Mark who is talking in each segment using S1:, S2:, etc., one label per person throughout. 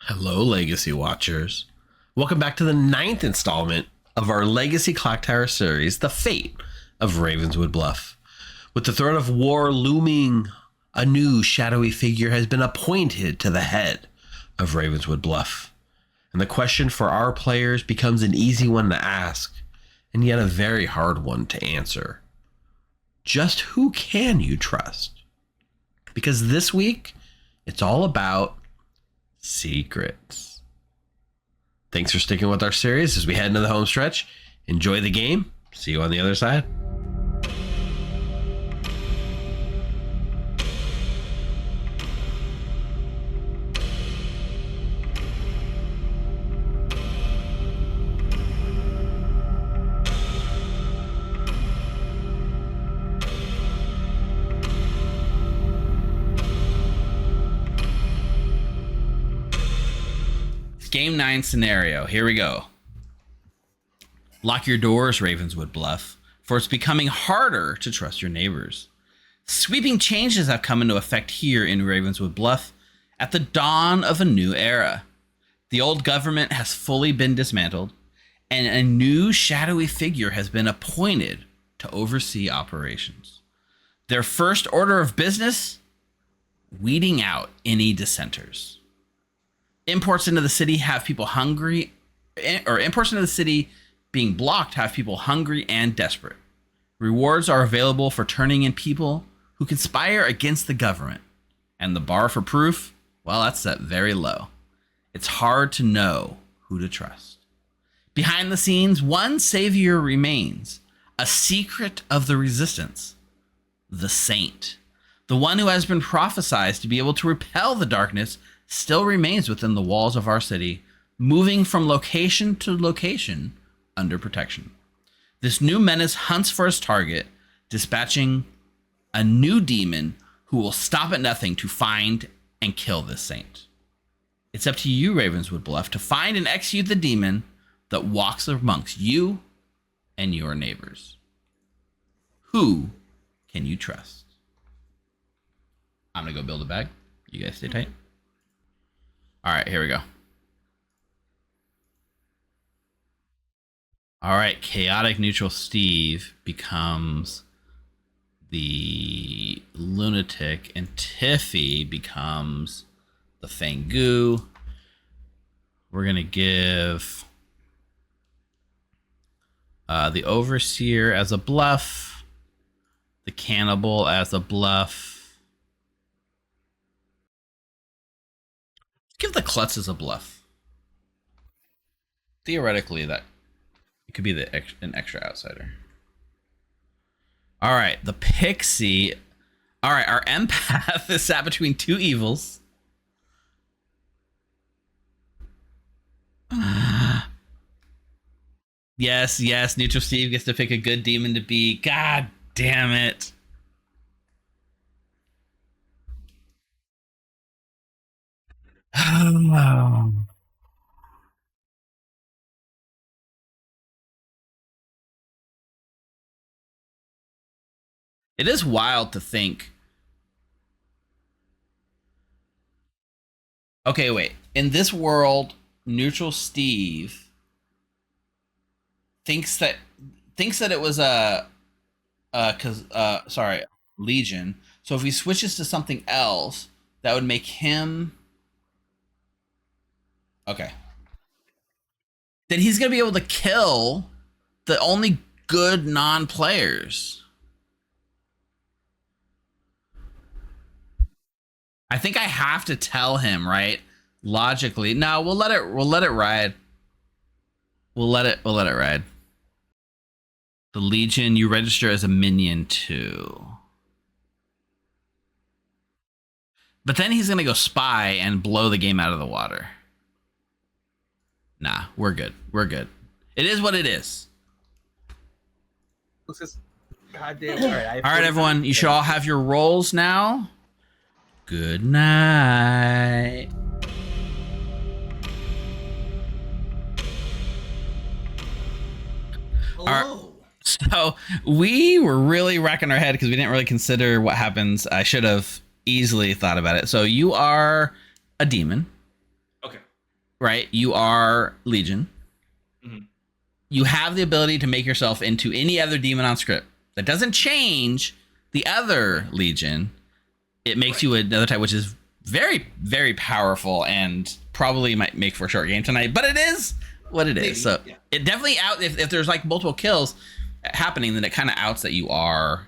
S1: Hello, Legacy Watchers. Welcome back to the 9th installment of our Legacy Clocktower Series, The Fate of Ravenswood Bluff. With the threat of war looming, a new shadowy figure has been appointed to the head of Ravenswood Bluff. And the question for our players becomes an easy one to ask, and yet a very hard one to answer. Just who can you trust? Because this week, it's all about secrets. Thanks for sticking with our series as we head into the home stretch. Enjoy the game. See you on the other side.
S2: Game 9 scenario. Here we go. Lock your doors, Ravenswood Bluff, for it's becoming harder to trust your neighbors. Sweeping changes have come into effect here in Ravenswood Bluff at the dawn of a new era. The old government has fully been dismantled, and a new shadowy figure has been appointed to oversee operations. Their first order of business? Weeding out any dissenters. Imports into the city have people hungry, or imports into the city being blocked have people hungry and desperate. Rewards are available for turning in people who conspire against the government. And the bar for proof, well, that's set very low. It's hard to know who to trust. Behind the scenes, one savior remains, a secret of the resistance, the saint. The one who has been prophesied to be able to repel the darkness still remains within the walls of our city, moving from location to location under protection. This new menace hunts for his target, dispatching a new demon who will stop at nothing to find and kill this saint. It's up to you, Ravenswood Bluff, to find and execute the demon that walks amongst you and your neighbors. Who can you trust? I'm gonna go build a bag. You guys stay tight. All right, here we go. All right, chaotic neutral Steve becomes the lunatic, and Tiffy becomes the Fangu. We're gonna give the overseer as a bluff, the cannibal as a bluff. Give the klutz as a bluff. Theoretically, that it could be an extra outsider. All right, the pixie. All right, our empath is sat between two evils. Yes, neutral Steve gets to pick a good demon to be. God damn it. It is wild to think. Okay, wait. In this world, neutral Steve thinks that it was Legion. So if he switches to something else, that would make him. Okay. Then he's going to be able to kill the only good non-players. I think I have to tell him, right? Logically. No, we'll let it ride. We'll let it ride. The Legion, you register as a minion too. But then he's going to go spy and blow the game out of the water. Nah, we're good. We're good. It is what it is.
S3: Goddamn.
S2: All right, everyone. You should all have your roles now. Good night.
S3: Hello.
S2: All right, so we were really racking our head because we didn't really consider what happens. I should have easily thought about it. So you are a demon.
S3: Okay.
S2: right? You are Legion.
S3: Mhm.
S2: You have the ability to make yourself into any other demon on script. That doesn't change the other Legion. It makes you another type, which is very, very powerful and probably might make for a short game tonight, but it is what it is. So it definitely out if there's like multiple kills happening, then it kind of outs that you are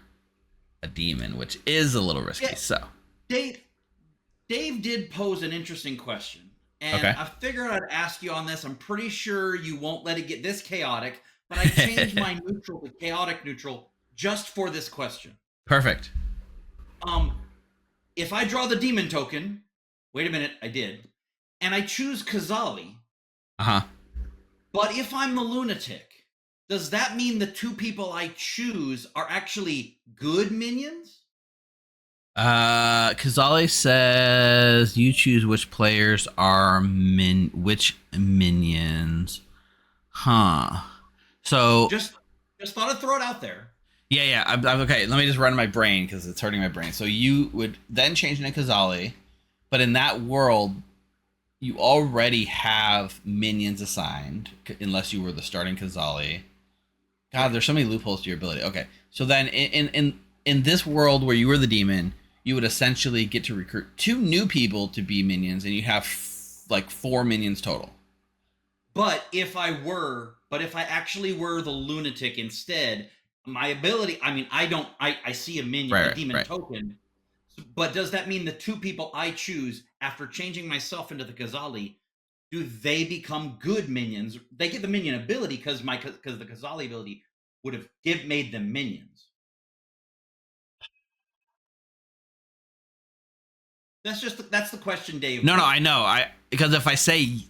S2: a demon, which is a little risky. So
S3: Dave did pose an interesting question. And I figured I'd ask you on this. I'm pretty sure you won't let it get this chaotic, but I changed my neutral to chaotic neutral just for this question.
S2: Perfect.
S3: If I draw the demon token, wait a minute, I did, and I choose Kazali. But if I'm the lunatic, does that mean the two people I choose are actually good minions?
S2: Kazali says you choose which players are which minions. So
S3: just thought I'd throw it out there.
S2: Yeah. I'm okay. Let me just run my brain because it's hurting my brain. So you would then change into Kazali, but in that world, you already have minions assigned, unless you were the starting Kazali. God, there's so many loopholes to your ability. Okay, so then in this world where you were the demon, you would essentially get to recruit 2 new people to be minions, and you have like 4 minions total.
S3: But if I actually were the lunatic instead, my ability, I mean, I see a minion, a demon token, but does that mean the 2 people I choose after changing myself into the Kazali, do they become good minions? They get the minion ability because the Kazali ability would have made them minions. That's the question, Dave.
S2: No, I know. Because if I say,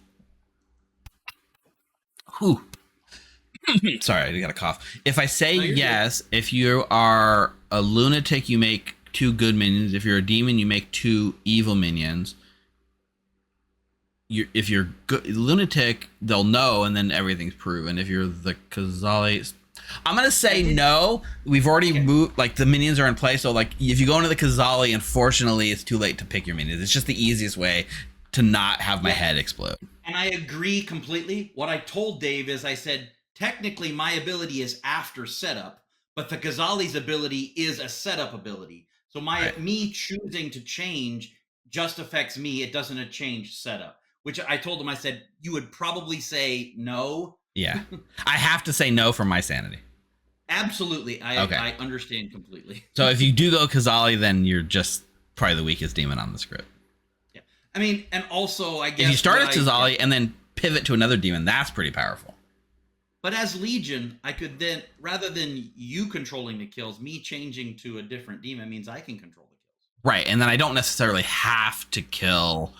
S2: sorry, I got a cough. If I say yes, good. If you are a lunatic, you make 2 good minions. If you're a demon, you make 2 evil minions. If you're good lunatic, they'll know, and then everything's proven. If you're the Kazali, I'm gonna say no. We've already moved, like the minions are in place. So like, if you go into the Kazali, unfortunately, it's too late to pick your minions. It's just the easiest way to not have my head explode.
S3: And I agree completely. What I told Dave is, I said, technically my ability is after setup, but the Kazali's ability is a setup ability. So me choosing to change just affects me. It doesn't change setup. Which I told him, I said, you would probably say no.
S2: Yeah. I have to say no for my sanity.
S3: Absolutely. I understand completely.
S2: So if you do go Kazali, then you're just probably the weakest demon on the script.
S3: Yeah. I mean, and also, I guess...
S2: If you start at Kazali and then pivot to another demon, that's pretty powerful.
S3: But as Legion, I could then, rather than you controlling the kills, me changing to a different demon means I can control the kills.
S2: Right. And then I don't necessarily have to kill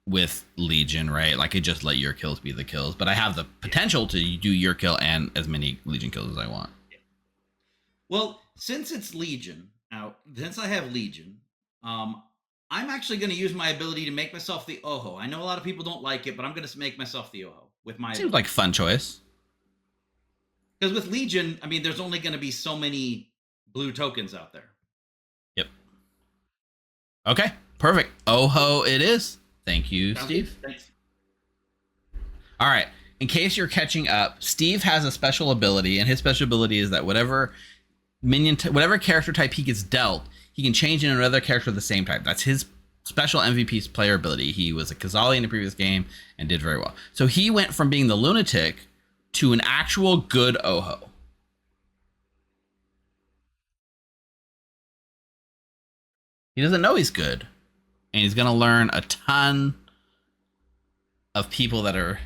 S2: with Legion, right? Like I just let your kills be the kills, but I have the potential to do your kill and as many Legion kills as I want.
S3: Yeah. Well, since it's Legion, since I have Legion, I'm actually going to use my ability to make myself the Oho. I know a lot of people don't like it, but I'm going to make myself the Oho with my...
S2: Seems like a fun choice.
S3: Because with Legion, I mean, there's only going to be so many blue tokens out there.
S2: Yep. Okay, perfect. Oho it is. Thank you, Steve.
S3: Thanks.
S2: All right. In case you're catching up, Steve has a special ability, and his special ability is that whatever whatever character type he gets dealt, he can change into another character of the same type. That's his special MVP player ability. He was a Kazali in the previous game and did very well. So he went from being the lunatic to an actual good Oho. He doesn't know he's good. And he's going to learn a ton of people that are...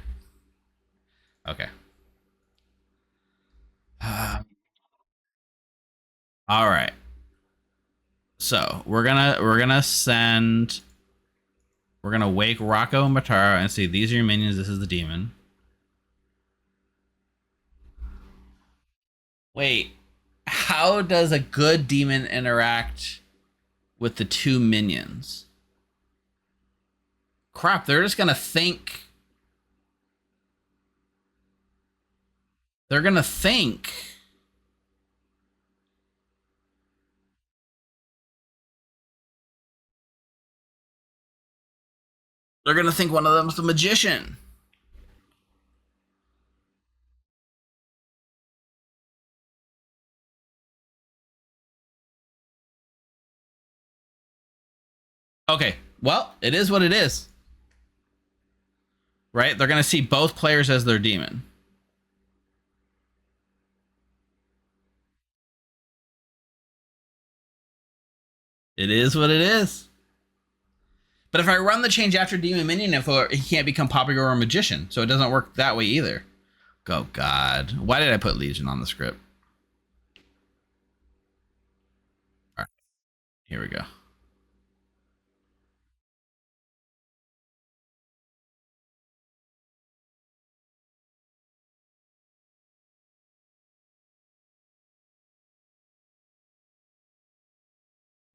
S2: Okay. All right. So we're gonna wake Rocco and Matara and say, these are your minions, this is the demon. Wait, how does a good demon interact with the 2 minions? Crap, they're just gonna think. They're gonna think. They're gonna think one of them's the magician. Okay, well, it is what it is. Right? They're going to see both players as their demon. It is what it is. But if I run the change after demon minion info, he can't become popular or magician, so it doesn't work that way either. Oh, God. Why did I put Legion on the script? All right, here we go.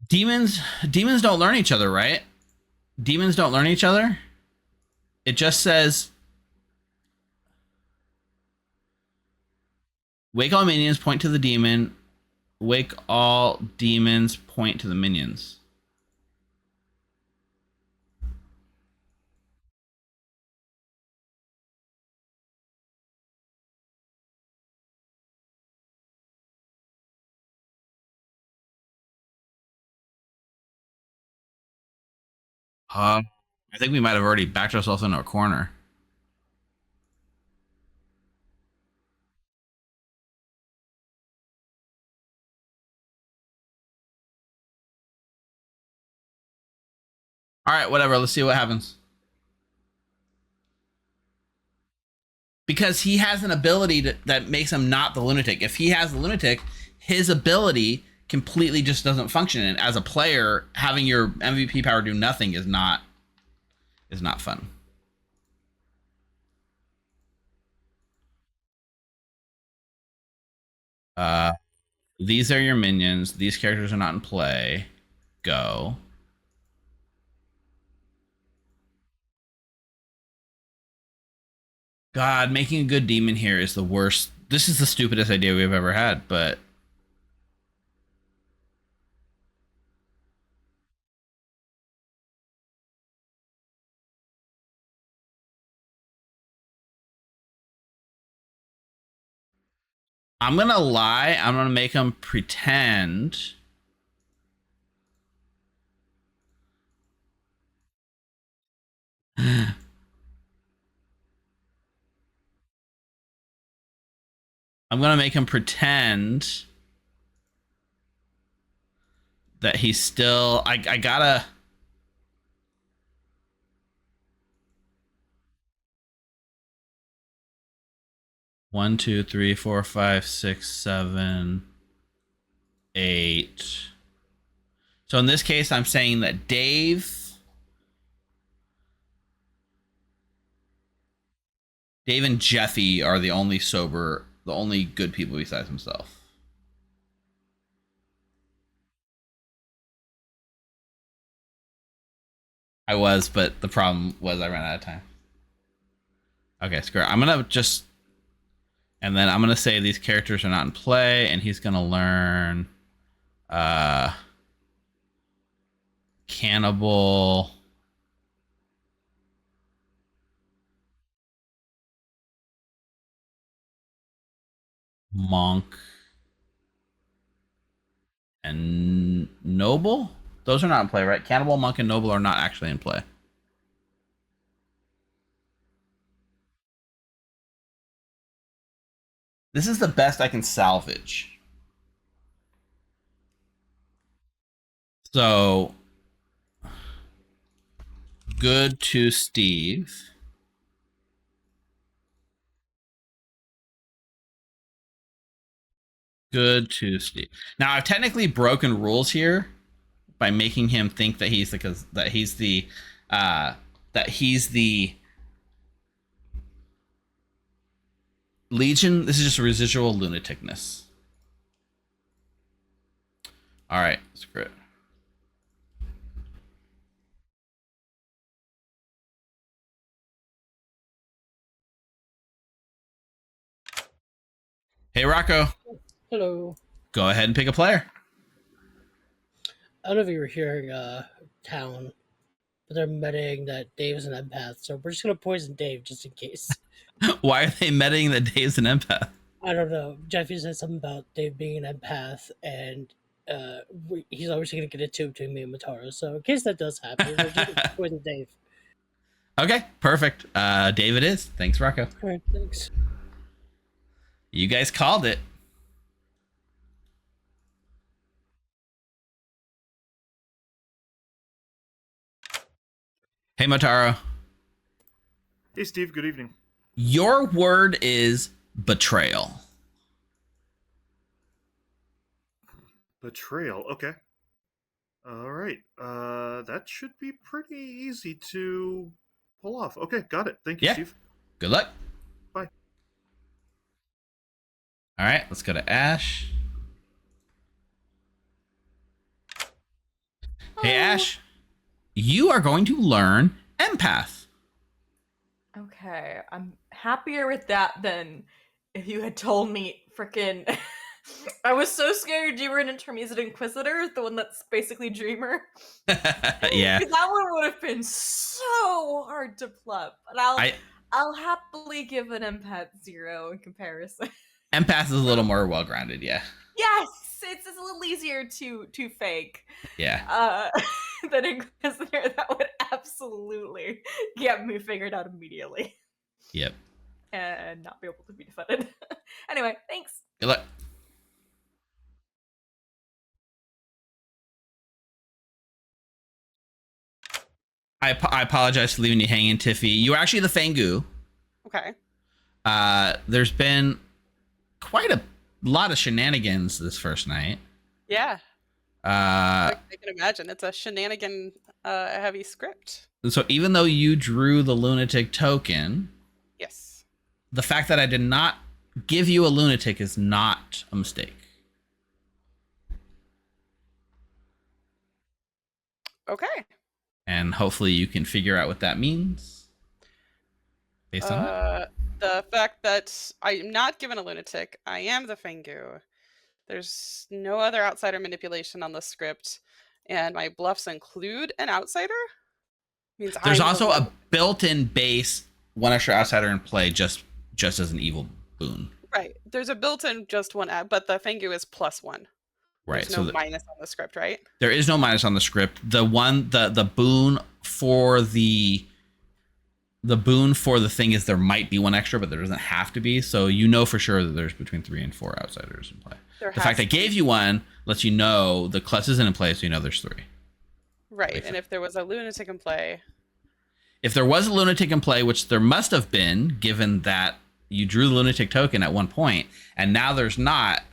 S2: Demons don't learn each other, right? Demons don't learn each other. It just says wake all minions, point to the demon. Wake all demons, point to the minions. I think we might have already backed ourselves into a corner. All right, whatever. Let's see what happens. Because he has an ability that makes him not the lunatic. If he has the lunatic, his ability completely just doesn't function. And as a player, having your MVP power do nothing is not fun. These are your minions. These characters are not in play. Go. God, making a good demon here is the worst. This is the stupidest idea we've ever had, but I'm gonna lie. I'm gonna make him pretend. I'm gonna make him pretend that he's still. I gotta. One, two, three, four, five, six, seven, eight. So in this case, I'm saying that Dave and Jeffy are the only good people besides himself. I was, but the problem was I ran out of time. Okay, screw it. I'm gonna just, and then I'm gonna say these characters are not in play, and he's gonna learn, cannibal, monk, and noble. Those are not in play, right? Cannibal, monk, and noble are not actually in play. This is the best I can salvage. So, good to Steve. Good to Steve. Now, I've technically broken rules here by making him think that he's the Legion. This is just residual lunaticness. All right, screw it. Hey, Rocco.
S4: Hello.
S2: Go ahead and pick a player.
S4: I don't know if you were hearing Town, but they're betting that Dave's an empath, so we're just gonna poison Dave just in case.
S2: Why are they medding that Dave's an empath?
S4: I don't know. Jeffy said something about Dave being an empath, and he's obviously going to get a tube between me and Mataro. So in case that does happen, we're just going to poison Dave.
S2: Okay, perfect. Dave it is. Thanks, Rocco.
S4: All right, thanks.
S2: You guys called it. Hey, Motaro.
S5: Hey, Steve. Good evening.
S2: Your word is betrayal.
S5: Betrayal. Okay. All right. That should be pretty easy to pull off. Okay, got it. Thank you,
S2: Yeah.
S5: Steve.
S2: Good luck.
S5: Bye.
S2: All right, let's go to Ash. Hey, Ash. You are going to learn empath.
S6: Okay, I'm happier with that than if you had told me frickin' I was so scared you were an intermediate inquisitor, the one that's basically dreamer.
S2: Yeah.
S6: That one would have been so hard to pluck. But I'll happily give an empath 0 in comparison.
S2: Empath is a little more well-grounded, yeah.
S6: Yes, it's a little easier to fake.
S2: Yeah.
S6: Than inquisitor. That would absolutely get me figured out immediately.
S2: Yep.
S6: And not be able to be defended. Anyway, thanks.
S2: Good luck. I apologize for leaving you hanging, Tiffy. You were actually the Fangu.
S7: Okay.
S2: There's been quite a lot of shenanigans this first night.
S7: Yeah.
S2: I
S7: can imagine. It's a shenanigan heavy script.
S2: So even though you drew the lunatic token,
S7: Yes.
S2: the fact that I did not give you a lunatic is not a mistake.
S7: Okay.
S2: And hopefully you can figure out what that means based on that.
S7: The fact that I'm not given a lunatic, I am the Fangu. There's no other outsider manipulation on the script, and my bluffs include an outsider. Means
S2: There's also a built-in base, one extra outsider in play, just as an evil boon.
S7: Right. There's a built-in just one, but the Fangu is +1.
S2: Right.
S7: There's no minus on the script, right?
S2: There is no minus on the script. The boon for the boon for the thing is there might be one extra, but there doesn't have to be. So you know for sure that there's between 3 and 4 outsiders in play. The fact I gave you one lets you know the klutz isn't in play, so you know there's 3.
S7: Right. And if there was a lunatic in play.
S2: If there was a lunatic in play, which there must have been, given that you drew the lunatic token at one point, and now there's not.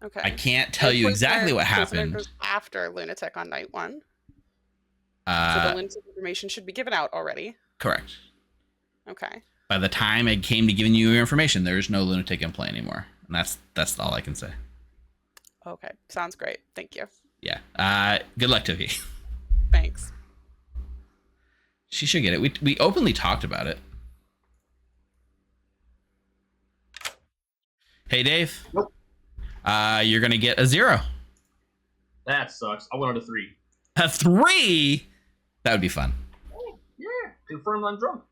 S7: Okay.
S2: I can't tell you exactly what happened.
S7: Goes after lunatic on night 1. So the lunatic information should be given out already.
S2: Correct.
S7: Okay.
S2: By the time I came to giving you your information, there's no lunatic in play anymore. And that's all I can say.
S7: Okay. Sounds great. Thank you.
S2: Yeah. Good luck, Tiffy.
S7: Thanks.
S2: She should get it. We openly talked about it. Hey, Dave.
S8: Nope.
S2: You're going to get a 0.
S8: That sucks. I wanted a 3.
S2: A 3? That would be fun.
S8: Yeah. Confirmed I'm drunk.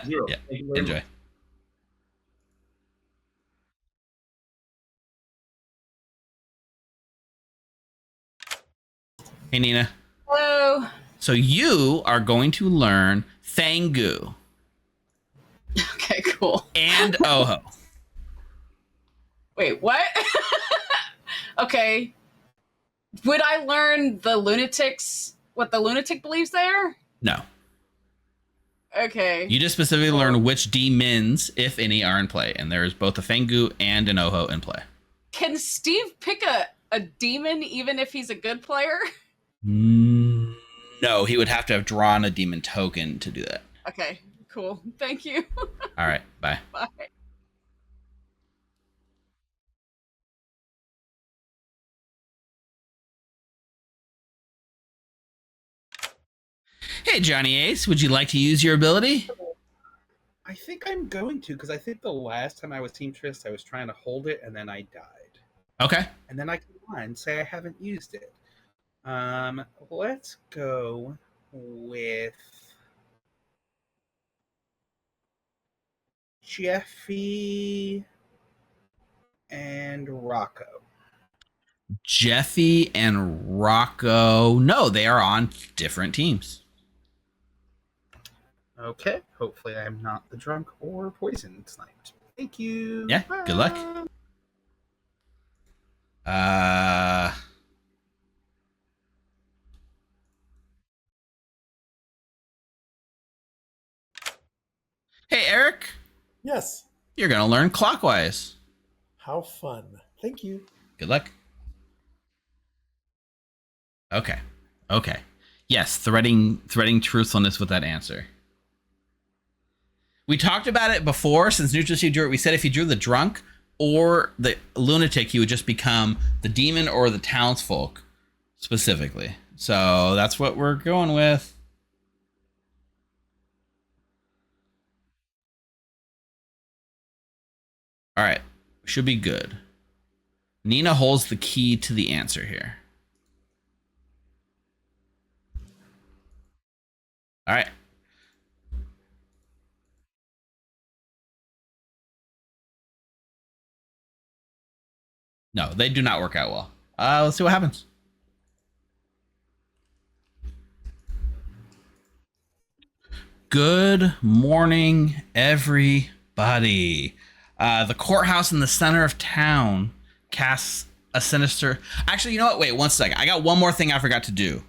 S8: 0.
S2: Yeah.
S8: Thank you very
S2: Enjoy.
S8: much.
S2: Hey, Nina.
S6: Hello.
S2: So you are going to learn Fangu.
S9: Okay, cool.
S2: And Oho.
S9: Wait, what? Okay. Would I learn the lunatics, what the lunatic believes they are?
S2: No.
S9: Okay.
S2: You just specifically learn which demons, if any, are in play. And there is both a Fangu and an Oho in play.
S9: Can Steve pick a demon even if he's a good player?
S2: No, he would have to have drawn a demon token to do that.
S9: Okay, cool. Thank you.
S2: All right, bye.
S9: Bye.
S2: Hey, Johnny Ace, would you like to use your ability?
S10: I think I'm going to, because I think the last time I was Teamtress, I was trying to hold it, and then I died.
S2: Okay.
S10: And then I can lie and say I haven't used it. Let's go with Jeffy and Rocco.
S2: Jeffy and Rocco. No, they are on different teams.
S10: Okay. Hopefully, I'm not the drunk or poison sniped. Thank you.
S2: Yeah.
S10: Bye.
S2: Good luck. Hey, Eric.
S11: Yes.
S2: You're gonna learn clockwise.
S11: How fun. Thank you.
S2: Good luck. Okay. Okay. Yes, threading truthfulness with that answer. We talked about it before. Since Neutral Steve drew it, we said if he drew the drunk or the lunatic, he would just become the demon or the townsfolk specifically. So that's what we're going with. All right. Should be good. Nina holds the key to the answer here. All right. No, they do not work out well. Let's see what happens. Good morning, everybody. The courthouse in the center of town casts a sinister... Actually, you know what? Wait, 1 second. I got one more thing I forgot to do.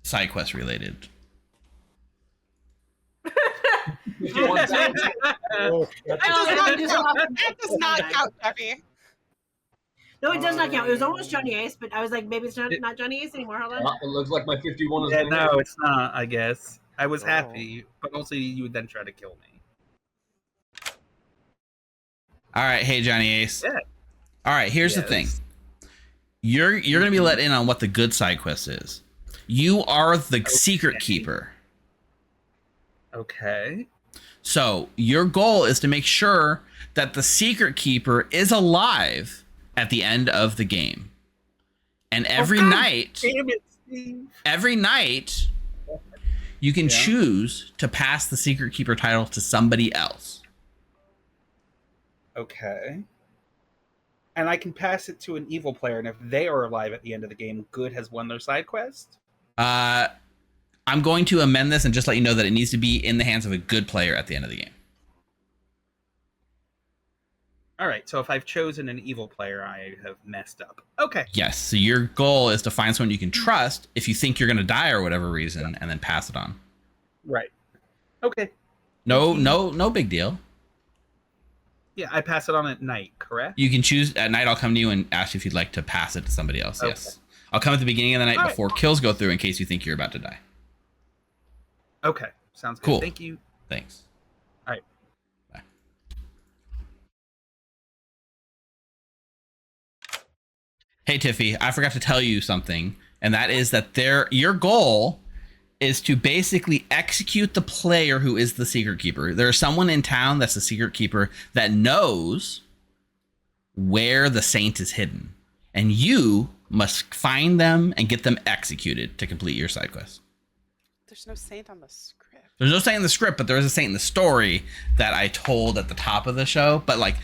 S2: Side quest related.
S7: That does not count, Jeffy.
S12: No, it does not count. It was almost Johnny Ace, but I was like, maybe it's not Johnny Ace anymore. Hold on.
S8: It looks like my 51 is.
S10: Yeah, no, it's not. I guess I was happy, but also you would then try to kill me.
S2: All right, hey Johnny Ace.
S10: Yeah.
S2: All right, here's the thing. You're gonna be let in on what the good side quest is. You are the secret keeper.
S10: Okay.
S2: So your goal is to make sure that the secret keeper is alive at the end of the game. And every night, every night, you can choose to pass the secret keeper title to somebody else.
S10: Okay. And I can pass it to an evil player, and if they are alive at the end of the game, good has won their side quest?
S2: I'm going to amend this and just let you know that it needs to be in the hands of a good player at the end of the game.
S10: All right, so if I've chosen an evil player, I have messed up. Okay.
S2: Yes, so your goal is to find someone you can trust if you think you're going to die or whatever reason, and then pass it on.
S10: Right. Okay.
S2: No big deal.
S10: Yeah, I pass it on at night, correct?
S2: You can choose at night. I'll come to you and ask you if you'd like to pass it to somebody else.
S10: Okay.
S2: Yes. I'll come at the beginning of the night before kills go through in case you think you're about to die.
S10: Okay. Sounds good.
S2: Cool.
S10: Thank you.
S2: Thanks.
S10: All right.
S2: Bye. Hey, Tiffy, I forgot to tell you something, and that is that your goal is to basically execute the player who is the secret keeper. There's someone in town that's the secret keeper that knows where the saint is hidden, and you must find them and get them executed to complete your side quest.
S7: There's no saint on the script.
S2: There's no saint in the script, but there is a saint in the story that I told at the top of the show. But like,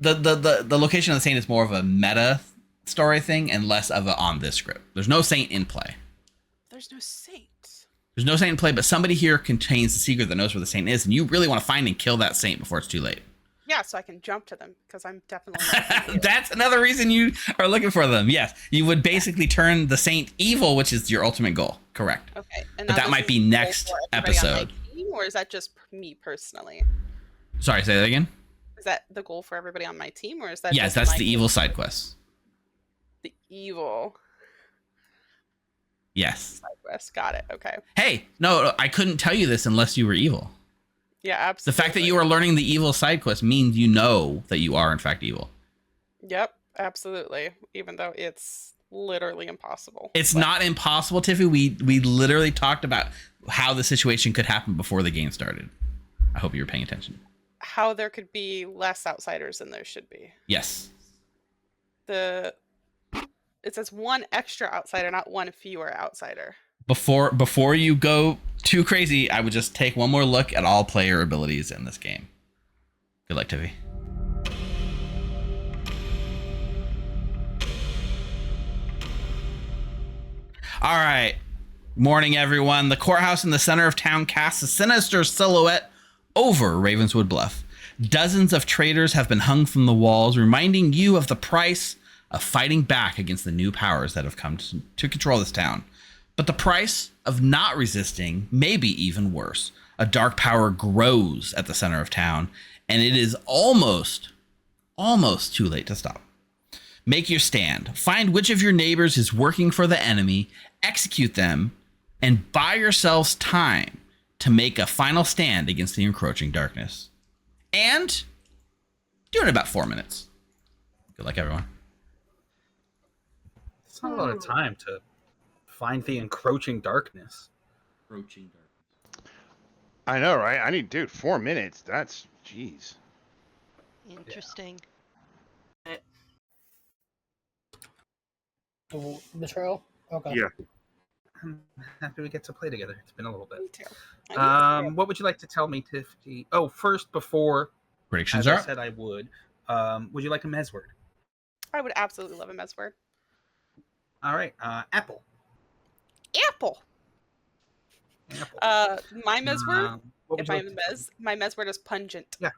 S2: the location of the saint is more of a meta story thing and less of a on this script. There's no saint in play.
S7: There's no saint.
S2: There's no saint in play, but somebody here contains the secret that knows where the saint is, and you really want to find and kill that saint before it's too late.
S7: Yeah, so I can jump to them because I'm definitely not
S2: That's another reason you are looking for them. Yes, you would basically turn the saint evil, which is your ultimate goal. Correct.
S7: Okay, and
S2: but that might be next episode.
S7: team, or is that just me personally?
S2: Sorry, say that again.
S7: Is that the goal for everybody on my team, or is that?
S2: Yes, that's the evil side quest.
S7: The evil.
S2: Yes.
S7: Side quest. Got it. Okay.
S2: Hey, no, I couldn't tell you this unless you were evil.
S7: Yeah, absolutely.
S2: The fact that you are learning the evil side quest means you know that you are in fact evil.
S7: Yep, absolutely. Even though it's literally impossible.
S2: It's not impossible, Tiffy. We literally talked about how the situation could happen before the game started. I hope you were paying attention.
S7: How there could be less outsiders than there should be.
S2: Yes.
S7: It says one extra outsider, not one fewer outsider.
S2: Before you go too crazy, I would just take one more look at all player abilities in this game. Good luck, Tiffy. All right. Morning, everyone. The courthouse in the center of town casts a sinister silhouette over Ravenswood Bluff. Dozens of traitors have been hung from the walls, reminding you of the price of fighting back against the new powers that have come to control this town. But the price of not resisting may be even worse. A dark power grows at the center of town, and it is almost too late to stop. Make your stand. Find which of your neighbors is working for the enemy, execute them, and buy yourselves time to make a final stand against the encroaching darkness. And do it in about 4 minutes. Good luck, everyone.
S10: It's not a lot of time to find the encroaching darkness.
S3: Encroaching darkness.
S13: I know, right? I need, dude, 4 minutes. That's, jeez.
S14: Interesting.
S4: Betrayal? Okay.
S5: Yeah.
S10: I'm happy we get to play together. It's been a little bit.
S7: Me too.
S10: What would you like to tell me, Tiffany? Oh, first, before
S2: Predictions
S10: as
S2: are
S10: I said I would you like a mez word?
S7: I would absolutely love a mez word.
S10: All right, apple.
S7: Apple. My mez word. If I'm a mez, my mez word is pungent.
S10: Yeah.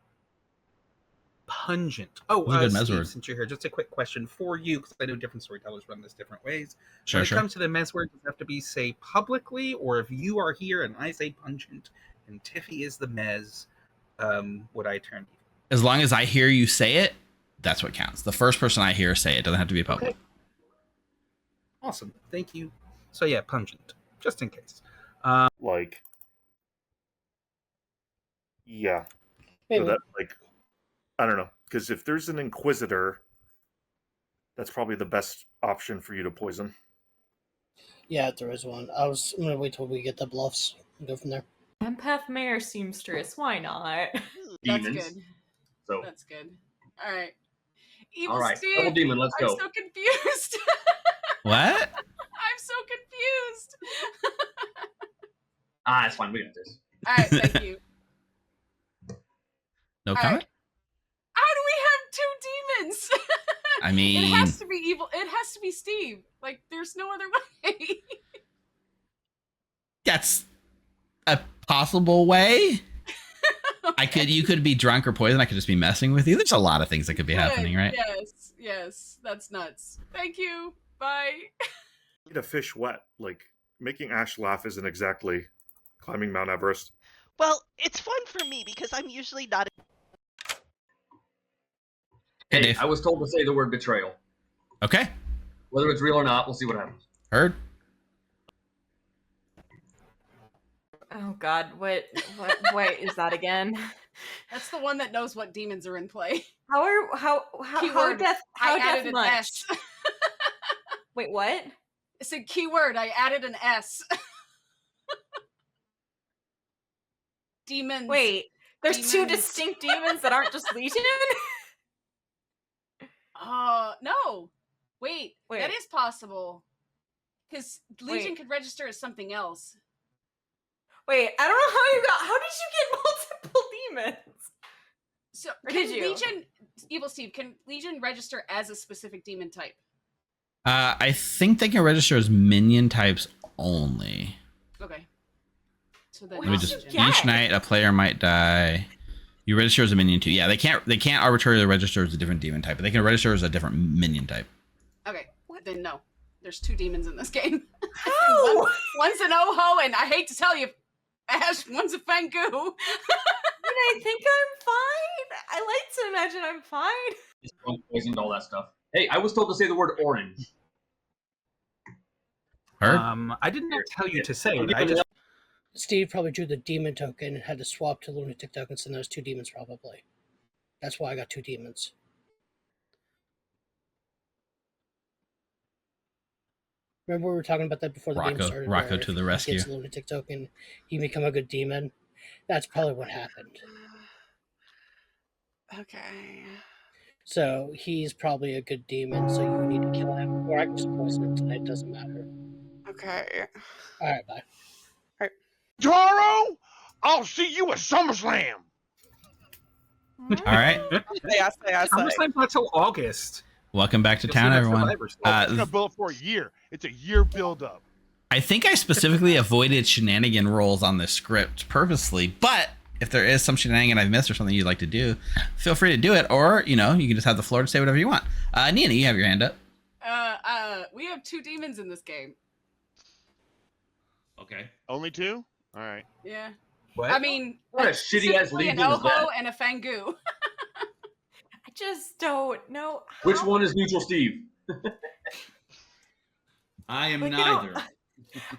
S10: Pungent. Oh, Steve, since you're here, just a quick question for you, because I know different storytellers run this different ways. When it comes to the mez word, does it have to be say publicly, or if you are here and I say pungent and Tiffy is the mez, would I turn you?
S2: As long as I hear you say it, that's what counts. The first person I hear say it doesn't have to be public.
S10: Okay. Awesome. Thank you. So yeah, pungent, just in case.
S5: Yeah.
S4: Maybe.
S5: So that, I don't know, because if there's an Inquisitor, that's probably the best option for you to poison.
S4: Yeah, there is one. I'm gonna wait till we get the bluffs and go from there.
S6: Empath Mayor seamstress. Why not?
S9: That's
S8: Demons.
S9: good.
S8: So.
S9: That's good. All right. Evil
S8: All right,
S9: Steve,
S8: double demon. Let's go.
S9: I'm so confused.
S2: What?
S9: I'm so confused.
S8: It's fine. We got this.
S9: All right, thank you.
S2: No
S9: All
S2: comment?
S9: right. How do we have two demons?
S2: I mean,
S9: it has to be evil. It has to be Steve. Like, there's no other way.
S2: that's a possible way. Okay. You could be drunk or poisoned. I could just be messing with you. There's a lot of things that could be happening, right?
S9: Yes, that's nuts. Thank you. Bye.
S5: Eat a fish wet. Making Ash laugh isn't exactly climbing Mount Everest.
S14: Well, it's fun for me because I'm usually not.
S8: Hey, I was told to say the word betrayal.
S2: Okay.
S8: Whether it's real or not, we'll see what happens.
S2: Heard.
S6: Oh God, what is that again?
S9: That's the one that knows what demons are in play.
S6: How death
S9: added an
S6: much?
S9: S.
S6: Wait, what?
S9: It's a keyword. I added an S. Demons.
S6: Wait, there's two distinct demons that aren't just Legion?
S9: No. Wait, that is possible. Because Legion could register as something else.
S6: Wait, I don't know how did you get multiple demons?
S9: So
S6: Or
S9: can
S6: did you?
S9: Legion, Evil Steve, can Legion register as a specific demon type?
S2: I think they can register as minion types only.
S9: Okay. So then
S2: Let me just. Each night, a player might die. You register as a minion too. Yeah, they can't arbitrarily register as a different demon type, but they can register as a different minion type.
S9: Okay. Then no. There's two demons in this game.
S6: How?
S9: One's an Oho, and I hate to tell you, Ash, one's a Fangu.
S6: I think I'm fine. I like to imagine I'm fine.
S8: Just poisoned all that stuff. Hey, I was told to say the word orange.
S2: Heard?
S10: I did not tell you to say it. I just.
S4: Steve probably drew the demon token and had to swap to lunatic tokens, and those two demons probably. That's why I got two demons. Remember we were talking about that before the game started?
S2: Rocco to the rescue.
S4: He gets a lunatic token, he become a good demon. That's probably what happened.
S7: Okay.
S4: So he's probably a good demon, so you need to kill him. Or I can just poison him tonight, doesn't matter.
S7: Okay.
S4: Alright, bye.
S13: Taro, I'll see you at SummerSlam.
S2: All right.
S10: SummerSlam's not till August.
S2: Welcome back to
S13: You'll
S2: town,
S13: see that
S2: everyone.
S13: Survivor Series. It's gonna build up for a year. It's a year build up.
S2: I think I specifically avoided shenanigan rolls on this script purposely, but if there is some shenanigan I've missed or something you'd like to do, feel free to do it. Or, you know, you can just have the floor to say whatever you want. Nina, you have your hand up.
S9: We have 2 demons in this game.
S8: Okay.
S13: Only 2? All right.
S9: Yeah.
S10: What?
S9: I mean,
S8: What a shitty ass
S9: specifically an
S8: legion is that?
S9: Oho and a Fangu.
S6: I just don't know.
S8: Which one is neutral, Steve?
S3: I am
S6: Like,
S3: neither.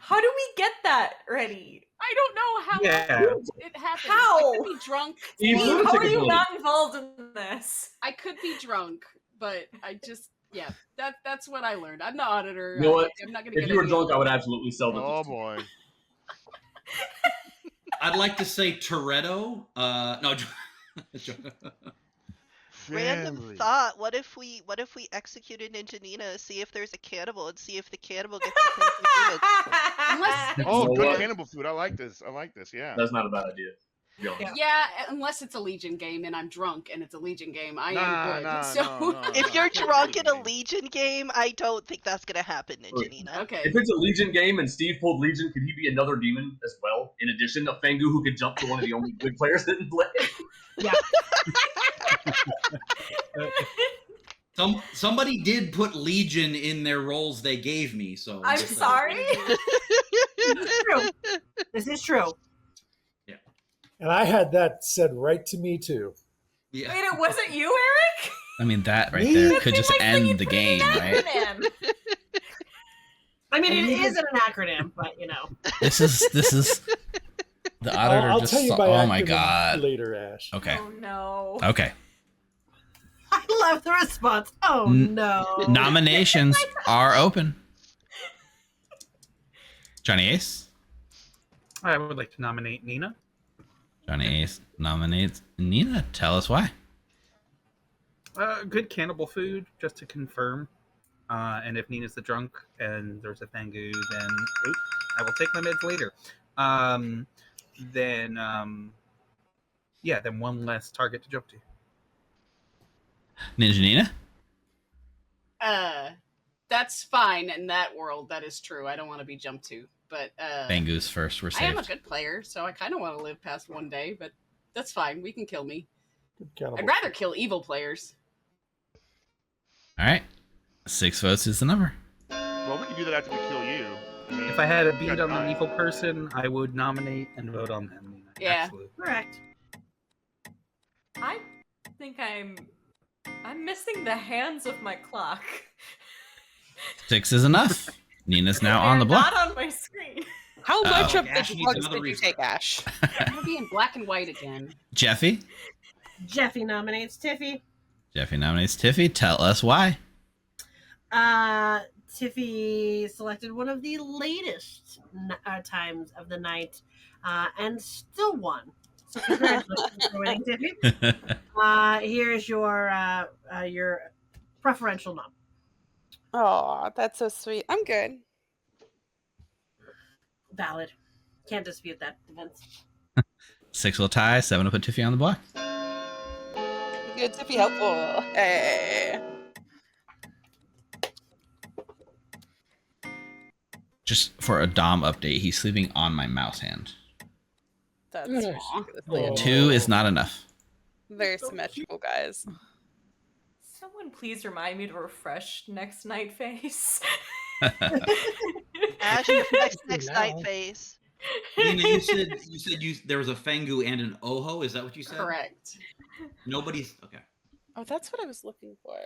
S6: How do we get that ready?
S9: I don't know how
S10: Yeah.
S9: it happened.
S6: How?
S9: I could be drunk.
S8: Steve,
S6: Steve, how
S8: lunatic
S6: are you
S8: ability.
S6: not involved in this?
S9: I could be drunk, but I just that's what I learned. I'm the auditor.
S8: You know what?
S9: I'm not gonna
S8: If
S9: get
S8: you were
S9: any-
S8: drunk, I would absolutely sell them.
S13: Oh boy.
S3: I'd like to say Toretto. No.
S12: Random
S13: Family.
S12: thought. What if we executed Ninja Nina, see if there's a cannibal, and see if the cannibal gets the things
S9: Unless
S13: Oh,
S8: You know
S13: good
S8: what?
S13: cannibal food. I like this. Yeah.
S8: That's not a bad idea. to be honest.
S9: Yeah, unless it's a Legion game and I'm drunk and it's a Legion game. I am good.
S12: If you're drunk in a Legion game, I don't think that's gonna happen, Ninja Nina.
S9: Okay.
S8: If it's a Legion game and Steve pulled Legion, could he be another demon as well? In addition, a Fangu who could jump to one of the only good players that didn't play.
S12: Yeah.
S3: Somebody did put Legion in their roles they gave me, so
S6: I'm sorry.
S12: This is true. This is true.
S11: And I had that said right to me too.
S3: Yeah.
S6: Wait, it wasn't you, Eric?
S2: I mean, that right there could just end the game, right?
S12: I mean, it is an acronym, but you know.
S2: This is the auditor
S11: I'll
S2: just
S11: tell you
S2: saw,
S11: by
S2: oh my
S11: acronym
S2: god.
S11: later, Ash.
S2: Okay.
S6: Oh no.
S2: Okay.
S12: I love the response. Oh no.
S2: Nominations are open. Johnny Ace.
S10: I would like to nominate Nina.
S2: Johnny Ace nominates Nina. Tell us why.
S10: Good cannibal food, just to confirm. And if Nina's the drunk and there's a Fangu, then I will take my meds later. Then one less target to jump to.
S2: Ninja Nina.
S9: That's fine in that world. That is true. I don't want to be jumped to, but
S2: Fangu's first. We're
S9: I am a
S2: saved.
S9: good player, so I kind of want to live past one day, but that's fine. We can kill me.
S11: Cannibal.
S9: I'd rather kill evil players.
S2: All right. 6 votes is the number.
S13: Well, we can do that after we kill you. I mean,
S10: If I had a
S13: we
S10: beat
S13: got
S10: on
S13: time.
S10: an evil person, I would nominate and vote on them. Nina.
S9: Yeah.
S10: Absolutely.
S12: Correct.
S6: I think I'm missing the hands of my clock.
S2: 6 is enough. Nina's now on the
S6: They're
S2: block.
S6: Not on my screen.
S7: How much of
S3: Ash
S7: the
S3: needs
S7: drugs
S3: another
S7: did you
S3: refresh.
S7: take, Ash?
S9: I'm gonna be in black and white again.
S2: Jeffy.
S12: Jeffy nominates Tiffy.
S2: Jeffy nominates Tiffy. Tell us why.
S12: Tiffy selected one of the latest times of the night and still won. So congratulations for winning, Tiffy. Here's your preferential nom.
S7: Oh, that's so sweet. I'm good.
S12: Valid. Can't dispute that, Vince.
S2: 6 will tie. 7 will put Tiffy on the block.
S7: Good to be helpful. Hey.
S2: Just for a Dom update, he's sleeping on my mouse hand.
S7: That's
S11: Oh.
S2: 2 is not enough.
S7: very symmetrical, guys.
S6: Someone please remind me to refresh next night face.
S12: Ash, your next night face.
S3: Nina, you said there was a Fangu and an Oho. Is that what you said?
S9: Correct.
S3: Nobody's okay.
S7: Oh, that's what I was looking for.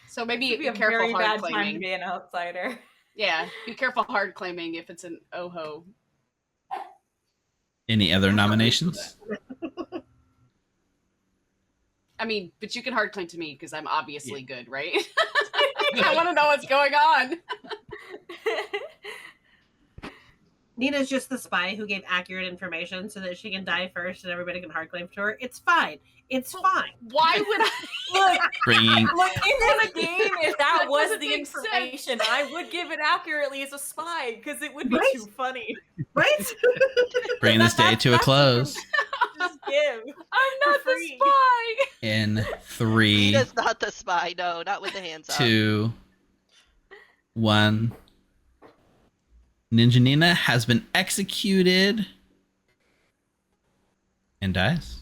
S9: So maybe
S6: It'd be a
S9: careful
S6: very
S9: hard
S6: bad time to
S9: claiming.
S6: be an outsider.
S9: Yeah, be careful hard claiming if it's an Oho.
S2: Any other nominations?
S9: I mean, but you can hard claim to me because I'm obviously good, right? I want to know what's going on.
S12: Nina's just the spy who gave accurate information so that she can die first and everybody can hard claim to her. It's fine. It's fine.
S9: Why would I?
S6: Look,
S2: Bringing
S6: look, in the game, if that
S9: That
S6: was
S9: doesn't
S6: the
S9: make
S6: information, I would give it accurately as a spy because it would be
S12: Right?
S6: too funny.
S12: Right?
S2: bring this day to a close
S6: Just give.
S9: I'm not the
S6: free.
S9: spy.
S2: in 3,
S12: Nina's not the spy. No, not with the hands up.
S2: 2, 1. Ninja Nina has been executed and dies.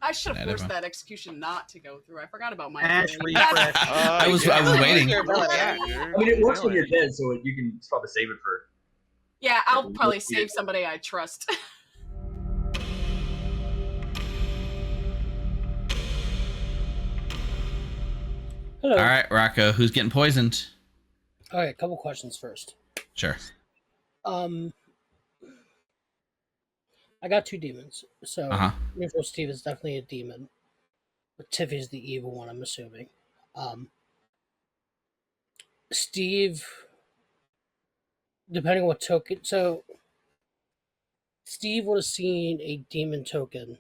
S9: I should have forced
S2: everyone.
S9: that execution not to go through. I forgot about my
S10: Ash
S9: ability.
S10: refresh.
S2: I was waiting.
S8: I mean, it works when you're dead, so you can probably save it for.
S9: Yeah, I'll probably save somebody I trust.
S2: Hello. All right, Rocco, who's getting poisoned?
S4: All right, a couple questions first.
S2: Sure.
S4: I got 2 demons, so Neutral Steve is definitely a demon, but Tiffy's the evil one, I'm assuming. Steve, depending on what token, so Steve would have seen a demon token,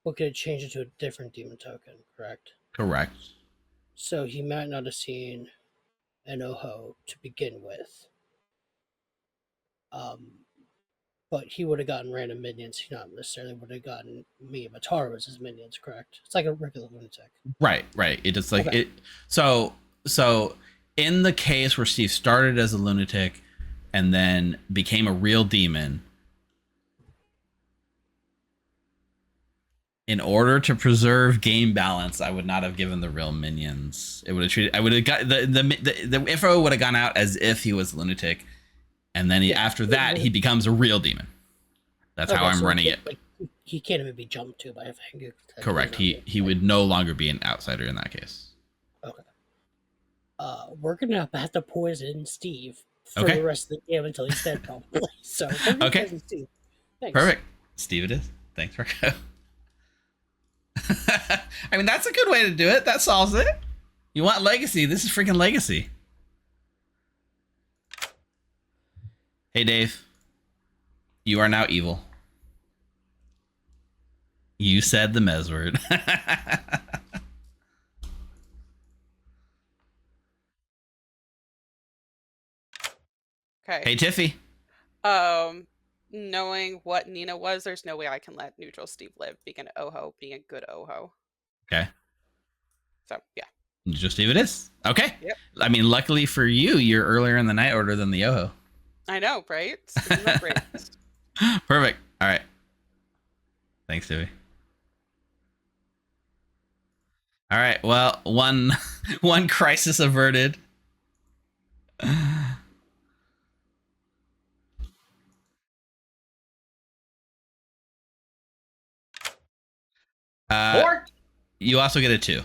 S4: but could have changed it to a different demon token, correct?
S2: Correct.
S4: So he might not have seen an Oho to begin with. But he would have gotten random minions. He not necessarily would have gotten me and Mataru as his minions, correct? It's like a regular lunatic.
S2: Right. It is like it. So in the case where Steve started as a lunatic and then became a real demon, in order to preserve game balance, I would not have given the real minions. It would have treated. I would have got the info would have gone out as if he was a lunatic, and then after that he becomes a real demon. That's how I'm running it.
S4: Like, he can't even be jumped to by a Fangu.
S2: Correct. He would no longer be an outsider in that case.
S4: Okay. We're gonna have to poison Steve for the rest of the game until he's dead, probably. So
S2: okay.
S4: Steve. Thanks.
S2: Perfect. Steve, it is. Thanks, Rocco. I mean, that's a good way to do it. That solves it. You want Legacy? This is freaking Legacy. Hey, Dave. You are now evil. You said the Mez word.
S7: Okay.
S2: Hey, Tiffy.
S7: Knowing what Nina was, there's no way I can let Neutral Steve live, being an Oho, being a good Oho.
S2: Okay.
S7: So, yeah.
S2: Neutral Steve it is. Okay.
S7: Yep.
S2: I mean, luckily for you, you're earlier in the night order than the Oho.
S7: I know, right? Isn't that great?
S2: Perfect. All right. Thanks, Tiffy. All right. Well, one crisis averted.
S8: Four?
S2: You also get a 2.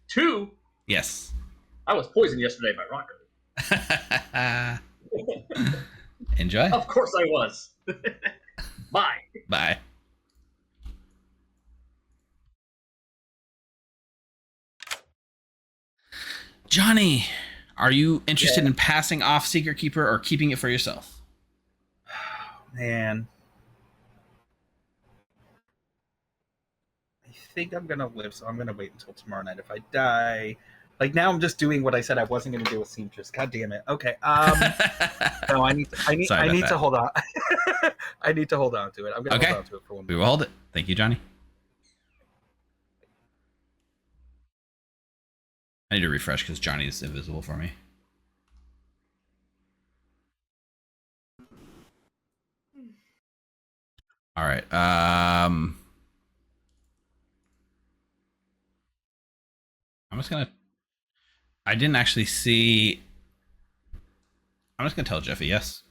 S8: 2?
S2: Yes.
S8: I was poisoned yesterday by Rocco.
S2: Enjoy.
S8: Of course I was. Bye.
S2: Bye. Johnny, are you interested in passing off Secret Keeper or keeping it for yourself?
S10: Man. I think I'm gonna live, so I'm gonna wait until tomorrow night. If I die, like now, I'm just doing what I said I wasn't gonna do with Seamstress. God damn it. Okay. No, I need to hold on. I need to hold on to it. I'm gonna hold on to it for 1 minute.
S2: We will hold it. Thank you, Johnny. I need to refresh because Johnny's invisible for me. All right. I'm just gonna. I didn't actually see. I'm just gonna tell Jeffy yes.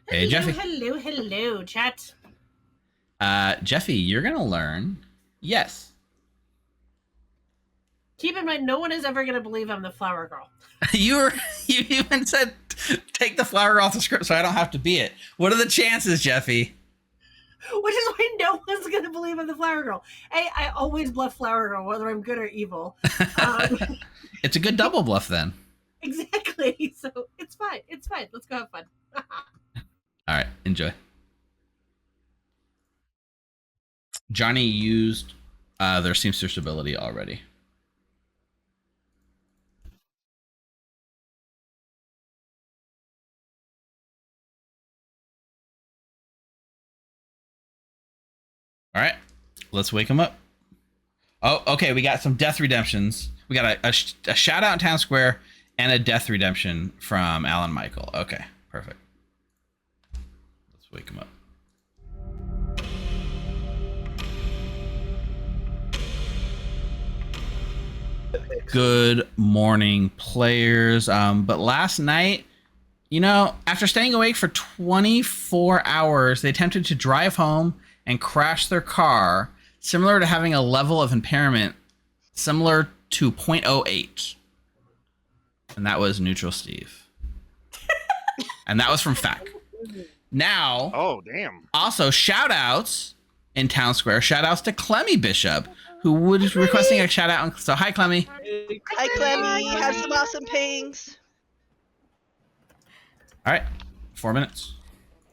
S2: Hey, Jeffy.
S12: Hello, chat.
S2: Jeffy, you're gonna learn yes.
S12: Keep in mind, no one is ever going to believe I'm the flower girl.
S2: You even said take the flower off the script so I don't have to be it. What are the chances, Jeffy?
S12: Which is why no one's going to believe I'm the flower girl. Hey, I always bluff flower girl, whether I'm good or evil.
S2: It's a good double bluff then.
S12: Exactly. So it's fine. It's fine. Let's go have fun.
S2: All right, enjoy. Johnny used their Seamstress ability already. All right, let's wake him up. Oh, okay. We got some death redemptions. We got a shout out in Town Square and a death redemption from Alan Michael. Okay, perfect. Let's wake him up. Good morning, players. But last night, after staying awake for 24 hours, they attempted to drive home and crash their car, similar to having a level of impairment similar to 0.08. And that was Neutral Steve. And that was from FAC. Now,
S13: oh damn!
S2: Also, shout outs in Town Square. Shout outs to Clemmy Bishop, who was requesting a shout out. So, hi, Clemmy.
S14: Hi, Clemmy. Have some awesome pings.
S2: All right, 4 minutes.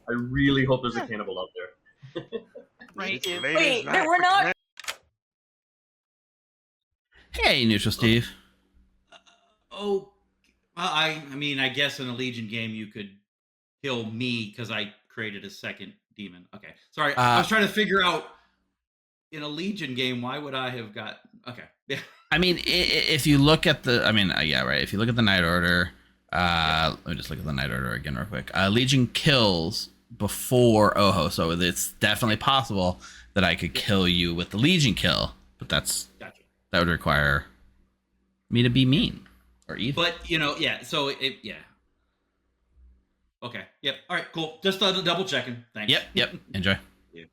S8: I really hope there's a cannibal out there.
S14: Right.
S6: Wait, there were not.
S2: Hey, Neutral Steve.
S3: I mean, I guess in a Legion game you could kill me because I created a second demon. Okay, sorry. I was trying to figure out in a Legion game why would I have got? Okay, yeah.
S2: I mean, if you look at the, yeah, right. If you look at the Night Order, let me just look at the Night Order again real quick. Legion kills before Oho, so it's definitely possible that I could kill you with the Legion kill, but that would require me to be mean or evil.
S3: But yeah. So yeah. Okay. Yep. All right. Cool. Just double checking. Thanks.
S2: Yep. Enjoy.
S3: Yeah.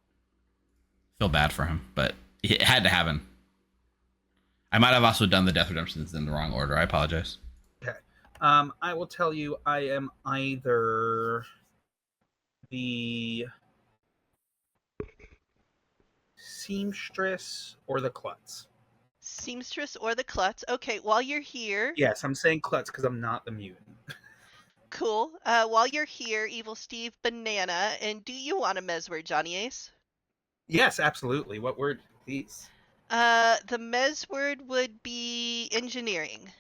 S2: Feel bad for him, but it had to happen. I might have also done the death redemptions in the wrong order. I apologize.
S10: Okay. I will tell you, I am either the seamstress or the klutz.
S14: Seamstress or the klutz. Okay, while you're here.
S10: Yes, I'm saying klutz because I'm not the mutant.
S14: Cool. While you're here, Evil Steve, banana, and do you want a mez word, Johnny Ace?
S10: Yes, absolutely. What word, please?
S14: The mez word would be engineering.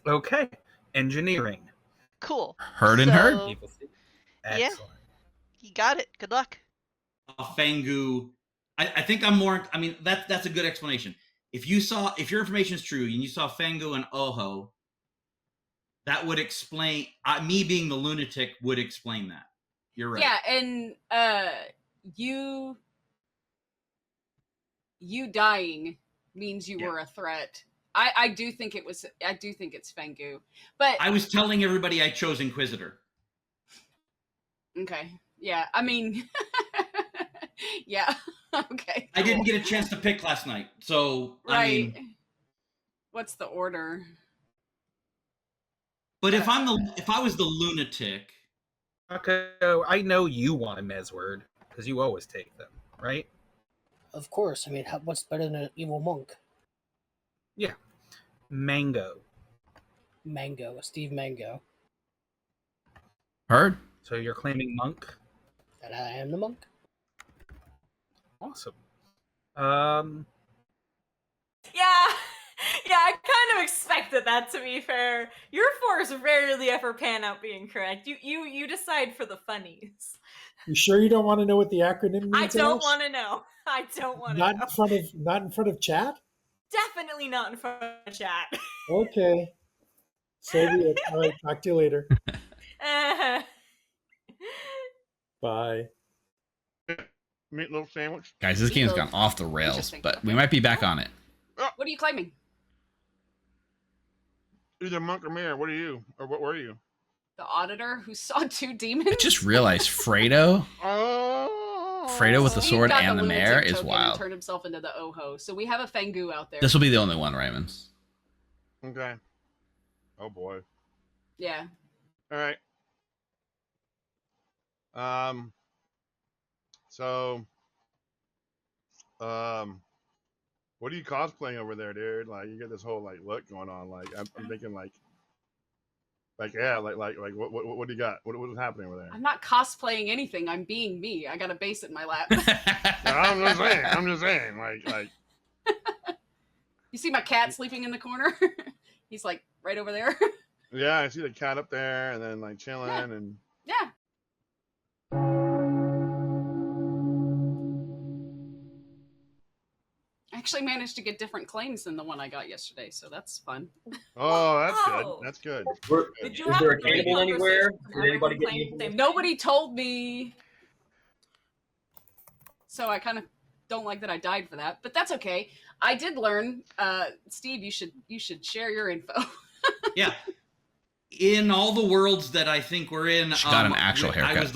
S10: Okay, engineering.
S14: Cool.
S2: Heard and heard.
S14: Yeah, you got it. Good luck.
S3: Fangu. I think I'm more. I mean, that's a good explanation. If your information is true and you saw Fangu and Oho, that would explain me being the lunatic would explain that. You're right.
S9: Yeah, and you dying means you were a threat. I do think it's Fangu. But
S3: I was telling everybody I chose Inquisitor.
S9: Okay. Yeah. I mean yeah. Okay.
S3: I didn't get a chance to pick last night. So
S9: right.
S3: I mean,
S9: what's the order?
S3: But if I was the lunatic.
S10: Okay, I know you want a mez word because you always take them, right?
S4: Of course. I mean, what's better than an evil monk?
S10: Yeah. Mango.
S4: Steve Mango.
S2: Heard.
S10: So you're claiming monk?
S4: That I am the monk.
S10: Awesome.
S6: Yeah, I kind of expected that, to be fair. Your fours rarely ever pan out being correct. You decide for the funnies.
S11: You sure you don't want to know what the acronym means?
S6: I don't want to know. I don't want to know.
S11: Not in front of chat?
S6: Definitely not in front of chat.
S11: Okay. So be it. All right, talk to you later. Bye.
S13: Meatloaf sandwich.
S2: Guys, this game's gone off the rails, but we might be back on it.
S9: What are you claiming?
S13: Either monk or mayor. What are you? Or what were you?
S9: The auditor who saw two demons?
S2: I just realized Fredo. Fredo with the sword and the mayor is wild.
S9: And turned himself into the Oho. So we have a Fangu out there.
S2: This will be the only one, Raymond's.
S13: Okay. Oh boy.
S9: Yeah.
S13: All right. So, what are you cosplaying over there, dude? Like, you get this whole like look going on. Like, I'm thinking like what do you got? What's happening over there?
S9: I'm not cosplaying anything. I'm being me. I got a base in my lap.
S13: I'm just saying. Like.
S9: You see my cat sleeping in the corner? He's like right over there.
S13: Yeah, I see the cat up there, and then like chilling, and
S9: yeah. actually managed to get different claims than the one I got yesterday, so that's fun.
S13: Oh, that's good.
S6: Oh.
S13: That's good.
S6: Did you
S7: Is
S6: have
S7: there a
S6: great
S7: cannibal anywhere?
S6: conversations
S7: Did
S6: and
S7: anybody
S6: everyone
S7: get
S6: claimed
S7: any
S6: the same
S9: Nobody told me, so I kind of don't like that I died for that, but that's okay. I did learn, Steve. You should share your info.
S3: Yeah. In all the worlds that I think we're in,
S2: She got an actual haircut.
S3: I was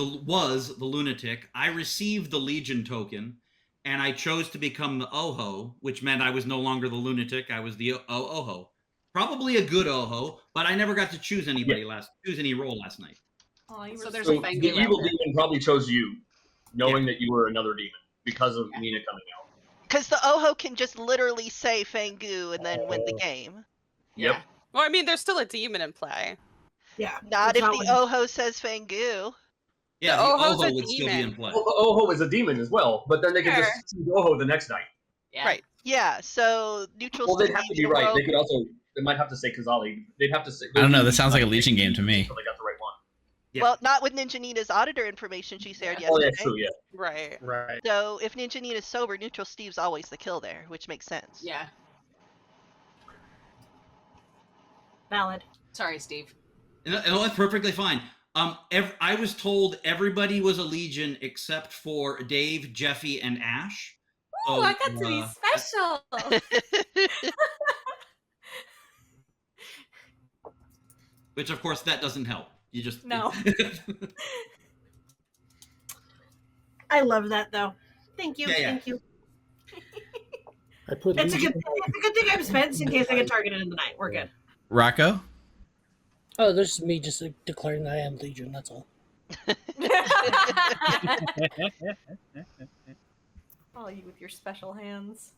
S3: the lunatic. I received the Legion token, and I chose to become the Oho, which meant I was no longer the lunatic. I was the Oho. Probably a good Oho, but I never got to choose anybody choose any role last night.
S6: Oh, you were
S9: So there's
S7: So
S9: a Fang
S7: the
S9: out
S7: evil
S9: there.
S7: demon probably chose you, knowing that you were another demon because of Nina coming out.
S14: Because the Oho can just literally say Fangu and then win the game.
S7: Yep. Well, I mean, there's still a demon in play.
S12: Yeah.
S14: Not if
S12: not
S14: the
S12: when-
S14: Oho says Fangu.
S3: Yeah,
S7: The
S3: the
S7: Oho's
S3: Oho
S7: a
S3: would still be in
S7: demon.
S3: play.
S7: Well, the Oho is a demon as well, but then they could
S14: Sure.
S7: just choose Oho the next night.
S9: Yeah.
S14: Right. Yeah, so neutral
S7: Well, they'd have to be
S14: Steve,
S7: right.
S14: Rogue-
S7: They could also. They might have to say Kazali. They'd have to say.
S2: I don't know. This sounds like a Legion game to me.
S7: Until they got the right one.
S3: Yeah.
S14: Well, not with Ninja Nina's auditor information she shared yesterday.
S7: Oh, that's true. Yeah. Right.
S10: Right.
S14: So if Ninja Nina's sober, neutral Steve's always the kill there, which makes sense.
S9: Yeah.
S12: Valid.
S9: Sorry, Steve.
S3: No, that's perfectly fine. I was told everybody was a Legion except for Dave, Jeffy, and Ash.
S6: Oh,
S3: So,
S6: I got to be special.
S3: which, of course, that doesn't help. You just
S6: No.
S12: I love that though. Thank you.
S3: Yeah, yeah.
S12: Thank you.
S11: I put
S12: It's a
S11: Legion-
S12: good thing I'm spent in case I get targeted in the night. We're good.
S2: Rocco?
S4: Oh, this is me just declaring that I am Legion, that's all.
S6: Oh, you with your special hands.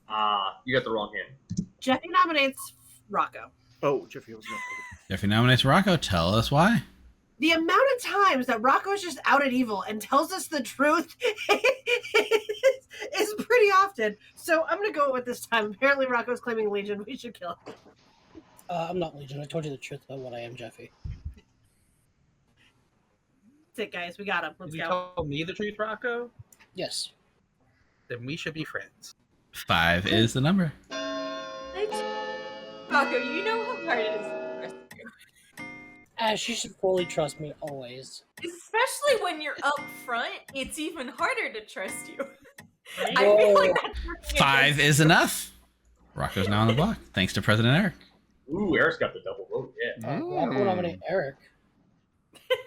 S7: You got the wrong hand.
S12: Jeffy nominates Rocco.
S5: Oh, Jeffy was not.
S2: If he nominates Rocco, tell us why.
S12: The amount of times that Rocco is just out at evil and tells us the truth is pretty often. So I'm going to go with this time. Apparently, Rocco's claiming Legion. We should kill him.
S4: I'm not Legion. I told you the truth about what I am, Jeffy.
S12: That's it, guys. We got him. Let's
S10: You
S12: go.
S10: told me the truth, Rocco?
S4: Yes.
S10: Then we should be friends.
S2: 5 is the number.
S6: Rocco, you know how hard it is to trust you.
S4: Ash, you should fully trust me always.
S6: Especially when you're up front, it's even harder to trust you.
S4: Right?
S6: I feel like that's working
S2: 5
S6: against
S2: is
S6: you.
S2: enough. Rocco's now on the block, thanks to President Eric.
S7: Ooh, Eric's got the double vote. Yeah.
S4: Rocco nominate Eric.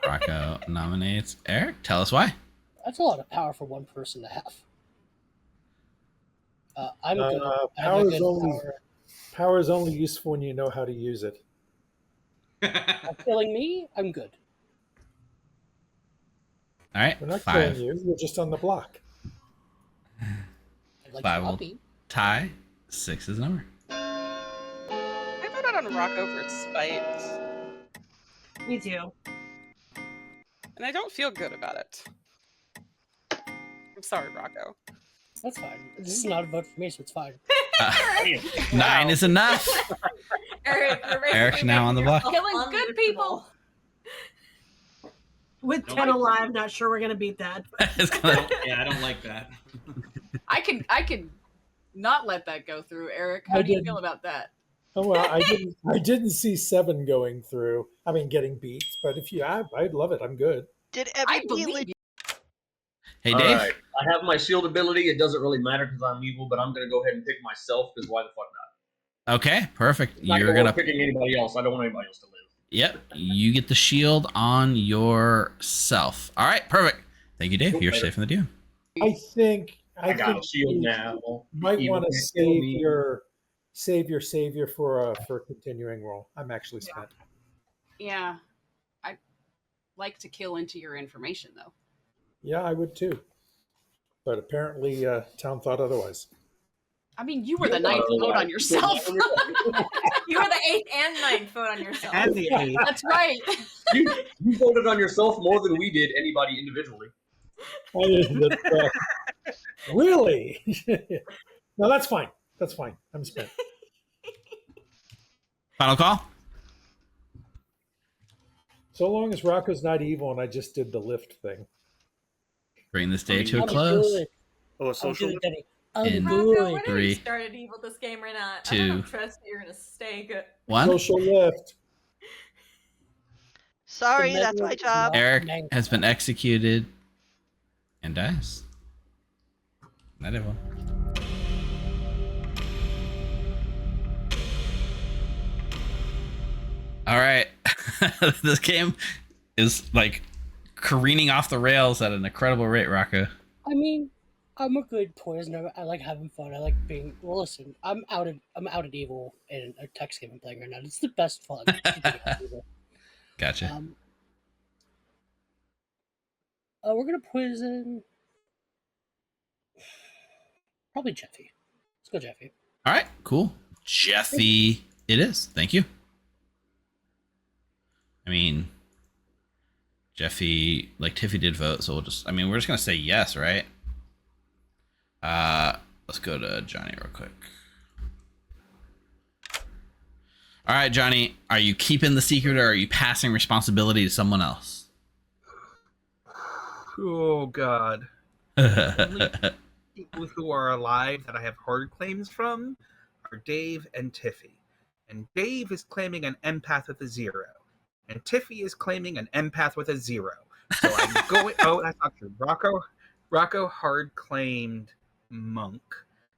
S2: Rocco nominates Eric. Tell us why.
S4: That's a lot of power for one person to have. I'm good. I have a
S11: Power's
S4: good
S11: only
S4: power.
S11: power's only useful when you know how to use it.
S4: Killing me, I'm good.
S2: All right,
S11: We're not
S2: 5.
S11: killing you. You're just on the block.
S4: I'd like
S2: 5
S4: to
S2: will
S4: copy.
S2: tie. 6 is the number.
S7: I voted on Rocco for spite,
S12: Me too.
S7: and I don't feel good about it. I'm sorry, Rocco.
S4: That's fine. This is not a vote for me, so it's fine.
S2: 9 is enough.
S6: Eric, you're basically
S2: Eric's now on the
S6: making
S2: block.
S6: yourself
S9: Killing good people.
S12: With 10 alive, not sure we're going to beat that.
S3: Yeah, I don't like that.
S9: I can not let that go through, Eric. How
S11: I
S9: do you
S11: didn't.
S9: feel about that?
S11: Oh well, I didn't see 7 going through. I mean, getting beat. But if you have, I'd love it. I'm good.
S14: Did
S9: I
S14: everybody
S9: believe you.
S2: Hey,
S7: All
S2: Dave.
S7: right. I have my shield ability. It doesn't really matter because I'm evil, but I'm gonna go ahead and pick myself because why the fuck not?
S2: Okay, perfect.
S7: Not
S2: You're gonna.
S7: picking anybody else. I don't want anybody else to live.
S2: Yep, you get the shield on yourself. All right, perfect. Thank you, Dave.
S7: Cool,
S2: You're
S7: later.
S2: safe in the DM.
S11: I think
S7: I got
S11: think
S7: a shield
S11: you
S7: now.
S11: might
S7: Evil
S11: want to
S7: can't kill me.
S11: save your savior for a continuing role. I'm actually spent.
S9: Yeah, I like to kill into your information though.
S11: Yeah, I would too. But apparently, town thought otherwise.
S9: I mean, you were the
S7: You
S9: ninth
S7: are
S9: vote on
S7: right.
S9: yourself.
S6: You were the 8th and 9th vote on yourself.
S10: And the 8.
S9: That's right.
S7: You voted on yourself more than we did anybody individually.
S11: Really? No, that's fine. That's fine. I'm spent.
S2: Final call.
S11: So long as Rocco's not evil and I just did the lift thing.
S2: Bring this day to a
S4: I'm
S2: close.
S4: good.
S5: Oh, a
S4: I'll
S5: social.
S4: do it, Denny.
S2: In
S6: Rocco, whether you
S2: 3,
S6: started evil this game or not,
S2: 2,
S6: I don't trust that you're gonna stay good.
S2: 1.
S11: Social lift.
S14: Sorry, that's my job.
S2: Eric has been executed and dies. Not everyone. All right. This game is like careening off the rails at an incredible rate, Rocco.
S4: I mean, I'm a good poisoner. I like having fun. I like being. Well, listen, I'm out at evil in a text game I'm playing right now. It's the best fun.
S2: Gotcha.
S4: We're gonna poison. Probably Jeffy. Let's go, Jeffy.
S2: All right, cool. Jeffy, it is. Thank you. I mean, Jeffy, like Tiffy did vote, so we're just gonna say yes, right? Let's go to Johnny real quick. All right, Johnny, are you keeping the secret or are you passing responsibility to someone else?
S10: Oh God. Only people who are alive that I have hard claims from are Dave and Tiffy. And Dave is claiming an empath with a 0. And Tiffy is claiming an empath with a 0. So I'm going oh, that's not true. Rocco hard claimed Monk.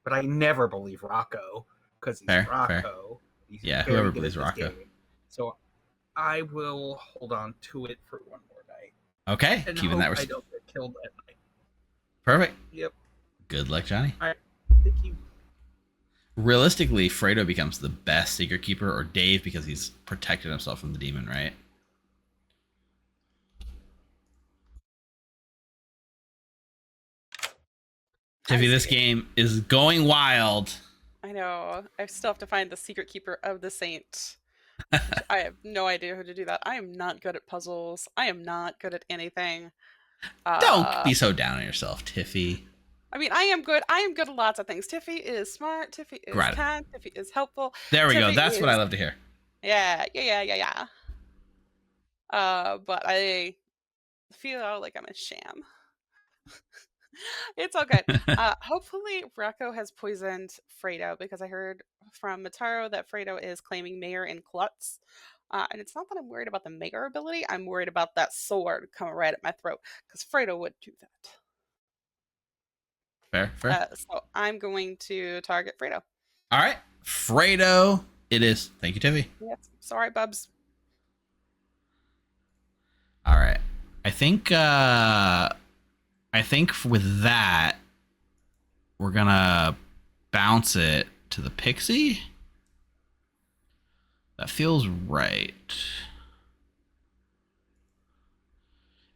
S10: But I never believe Rocco, because he's Rocco. He's
S2: whoever believes Rocco.
S10: So I will hold on to it for one more night.
S2: Okay,
S10: and
S2: keeping that
S10: I don't get killed at night.
S2: Perfect.
S10: Yep.
S2: Good luck, Johnny.
S10: All right. Thank you.
S2: Realistically, Fredo becomes the best secret keeper, or Dave because he's protected himself from the demon, right? Tiffy, this game is going wild.
S7: I know. I still have to find the secret keeper of the saint. I have no idea who to do that. I am not good at puzzles. I am not good at anything.
S2: Don't be so down on yourself, Tiffy.
S7: I mean, I am good. I am good at lots of things. Tiffy is smart. Tiffy is kind. Tiffy is helpful.
S2: There we go. That's what I love to hear.
S7: Yeah. But I feel like I'm a sham. It's okay. Hopefully Rocco has poisoned Fredo, because I heard from Mataro that Fredo is claiming Mayor and Klutz. And it's not that I'm worried about the Mayor ability. I'm worried about that sword coming right at my throat, because Fredo would do that.
S2: Fair.
S7: So I'm going to target Fredo.
S2: All right. Fredo, it is. Thank you, Tiffy.
S7: Yes. Sorry, Bubs.
S2: All right. I think with that, we're gonna bounce it to the Pixie. That feels right.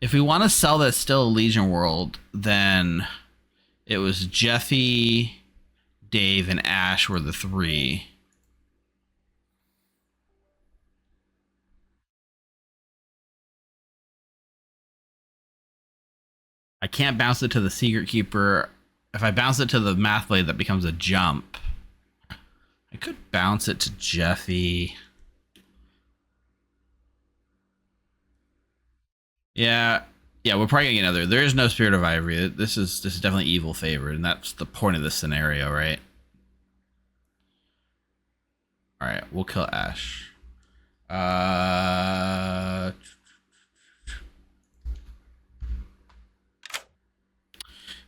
S2: If we want to sell that still Legion World, then it was Jeffy, Dave, and Ash were the 3. I can't bounce it to the Secret Keeper. If I bounce it to the Math Blade, that becomes a jump. I could bounce it to Jeffy. Yeah, we're probably gonna get another. There is no Spirit of Ivory. This is definitely evil favored, and that's the point of this scenario, right? All right, we'll kill Ash.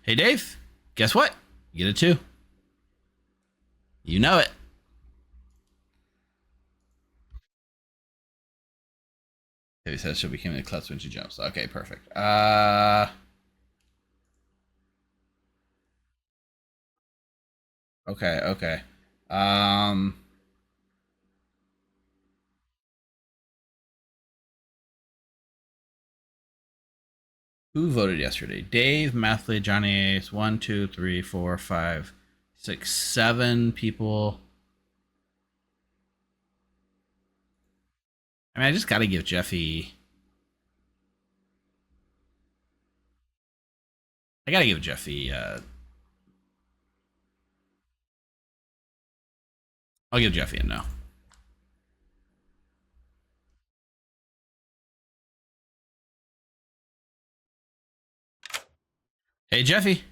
S2: Hey, Dave. Guess what? You get a 2. You know it. He says she'll become the klutz when she jumps. Okay, perfect. Okay. Who voted yesterday? Dave, Mathley, Johnny Ace. 1, 2, 3, 4, 5, 6, 7 people. I mean, I just gotta give Jeffy. I gotta give Jeffy. I'll give Jeffy a no. Hey, Jeffy.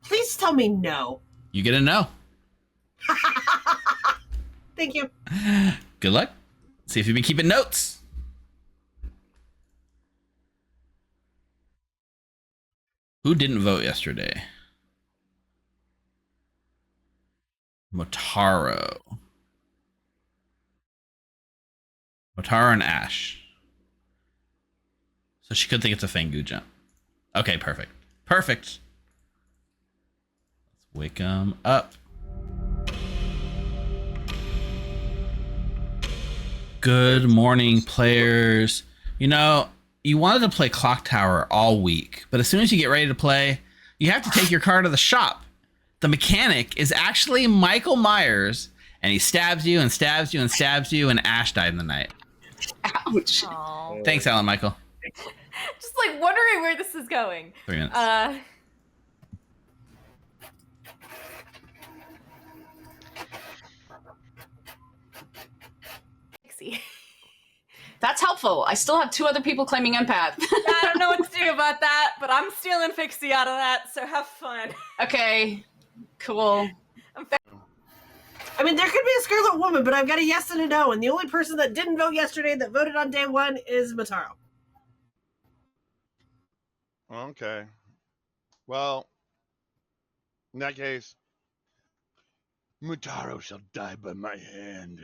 S12: Please tell me no.
S2: You get a no.
S12: Thank you.
S2: Good luck. See if you've been keeping notes. Who didn't vote yesterday? Motaro. Motaro and Ash. So she could think it's a Fengu jump. Okay, perfect. Perfect. Let's wake them up. Good morning, players. You know, you wanted to play Clocktower all week, but as soon as you get ready to play, you have to take your car to the shop. The mechanic is actually Michael Myers, and he stabs you and stabs you and stabs you, and Ash died in the night.
S9: Ouch.
S6: Aww.
S2: Thanks, Alan Michael.
S6: Just like wondering where this is going.
S2: 3 minutes.
S6: Pixie.
S9: That's helpful. I still have 2 other people claiming empath.
S6: I don't know what to do about that, but I'm stealing Pixie out of that, so have fun.
S9: Okay, cool.
S12: I mean, there could be a Scarlet Woman, but I've got a yes and a no, and the only person that didn't vote yesterday that voted on day 1 is Motaro.
S13: Okay. Well, in that case, Mutaro shall die by my hand.